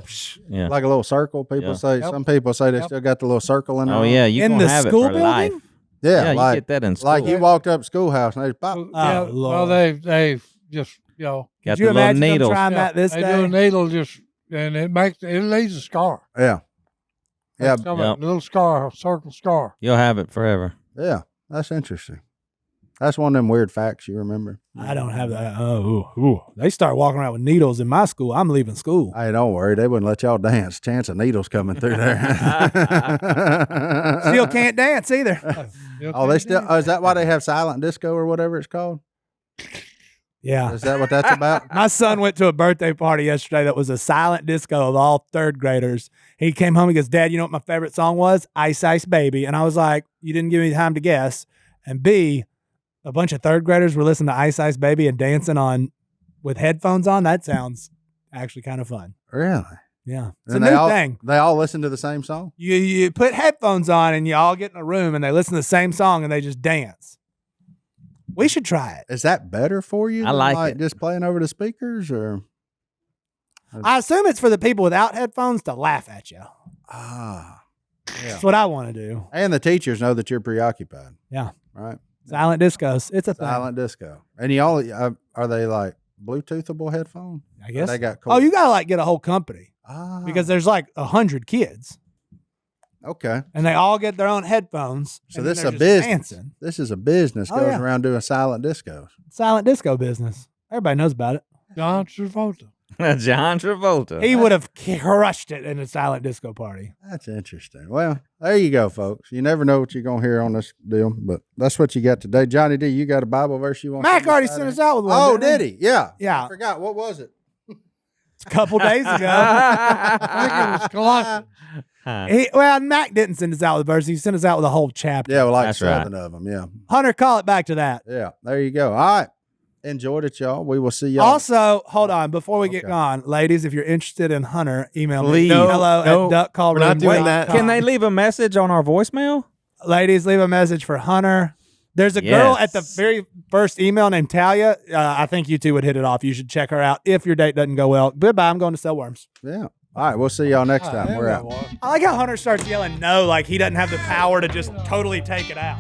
Speaker 3: Yeah.
Speaker 1: Like a little circle. People say. Some people say they still got the little circle in there.
Speaker 3: Oh yeah, you
Speaker 2: in
Speaker 3: can
Speaker 2: the
Speaker 3: have
Speaker 2: school
Speaker 3: it for
Speaker 2: building.
Speaker 3: life.
Speaker 1: Yeah,
Speaker 3: you
Speaker 1: like,
Speaker 3: get that in school.
Speaker 1: Like you walked up to schoolhouse and they pop.
Speaker 4: Well, they've just
Speaker 3: got
Speaker 2: Could
Speaker 3: the
Speaker 2: you
Speaker 3: little
Speaker 2: imagine them
Speaker 3: needles.
Speaker 2: trying that this
Speaker 4: they
Speaker 2: day?
Speaker 4: do a needle and it leaves a scar.
Speaker 1: Yeah. Yeah.
Speaker 4: A little scar, a circle scar.
Speaker 3: You'll have it forever.
Speaker 1: Yeah. That's interesting. That's one of them weird facts you remember.
Speaker 2: I don't have that. They start walking around with needles in my school. I'm leaving school.
Speaker 1: Hey, don't worry. They wouldn't let y'all dance. Chance of needles coming through there.
Speaker 2: Still can't dance either.
Speaker 1: They still. Oh, is that why they have silent disco or whatever it's called?
Speaker 2: Yeah.
Speaker 1: Is that what that's about?
Speaker 2: My son went to a birthday party yesterday that was a silent disco of all third graders. He came home. He goes, Dad, you know what my favorite song was? Ice Ice Baby. And I was like, you didn't give me time to guess. And B, a bunch of third graders were listening to Ice Ice Baby and dancing on with headphones on. That sounds actually kind of fun.
Speaker 1: Really?
Speaker 2: Yeah. It's
Speaker 1: And
Speaker 2: a new thing.
Speaker 1: They all listen to the same song?
Speaker 2: You put headphones on and you all get in a room and they listen to the same song and they just dance. We should try it.
Speaker 1: Is that better for you?
Speaker 3: I like it.
Speaker 1: Just playing over the speakers or?
Speaker 2: I assume it's for the people without headphones to laugh at you.
Speaker 1: Ah. Yeah.
Speaker 2: That's what I want to do.
Speaker 1: And the teachers know that you're preoccupied.
Speaker 2: Yeah.
Speaker 1: Right?
Speaker 2: Silent discos. It's a
Speaker 1: Silent disco. And you all, are they like Bluetoothable headphones?
Speaker 2: thing. I guess.
Speaker 1: They got
Speaker 2: Oh, you got to like get a whole company because
Speaker 1: Ah.
Speaker 2: there's like 100 kids
Speaker 1: Okay.
Speaker 2: and they all get their own headphones.
Speaker 1: So
Speaker 2: and
Speaker 1: this is
Speaker 2: then
Speaker 1: a
Speaker 2: they're just
Speaker 1: business.
Speaker 2: dancing.
Speaker 1: This is a business
Speaker 2: Oh,
Speaker 1: goes
Speaker 2: yeah.
Speaker 1: around doing silent discos.
Speaker 2: Silent disco business. Everybody knows about it.
Speaker 4: John Travolta.
Speaker 3: John Travolta.
Speaker 2: He would have crushed it in a silent disco party.
Speaker 1: That's interesting. Well, there you go, folks. You never know what you're going to hear on this deal, but that's what you got today. Johnny D, you got a Bible verse you want
Speaker 2: Mac
Speaker 1: to
Speaker 2: already sent us out with one.
Speaker 1: Oh,
Speaker 2: didn't
Speaker 1: did he? Yeah.
Speaker 2: Yeah.
Speaker 1: I forgot. What was it?
Speaker 2: A couple days ago.
Speaker 4: I think it was Colossians.
Speaker 2: Mac didn't send us out with a verse. He sent us out with a whole chapter.
Speaker 1: Yeah, well, like
Speaker 3: That's
Speaker 1: 7 of them. Yeah.
Speaker 2: Hunter, call it back to that.
Speaker 1: Yeah. There you go. All right. Enjoyed it, y'all. We will see y'all.
Speaker 2: Also, hold on. Before we get
Speaker 1: Okay.
Speaker 2: gone, ladies, if you're interested in Hunter, email me.
Speaker 7: Please.
Speaker 2: Hello
Speaker 7: No,
Speaker 2: at duckcallroom.
Speaker 7: we're not doing that.
Speaker 3: Can they leave a message on our voicemail?
Speaker 2: Ladies, leave a message for Hunter. There's a girl at the
Speaker 3: Yes.
Speaker 2: very first email named Talia. I think you two would hit it off. You should check her out if your date doesn't go well. Goodbye. I'm going to sell worms.
Speaker 1: Yeah. All right. We'll see y'all next time. We're out.
Speaker 2: I like how Hunter starts yelling no, like he doesn't have the power to just totally take it out.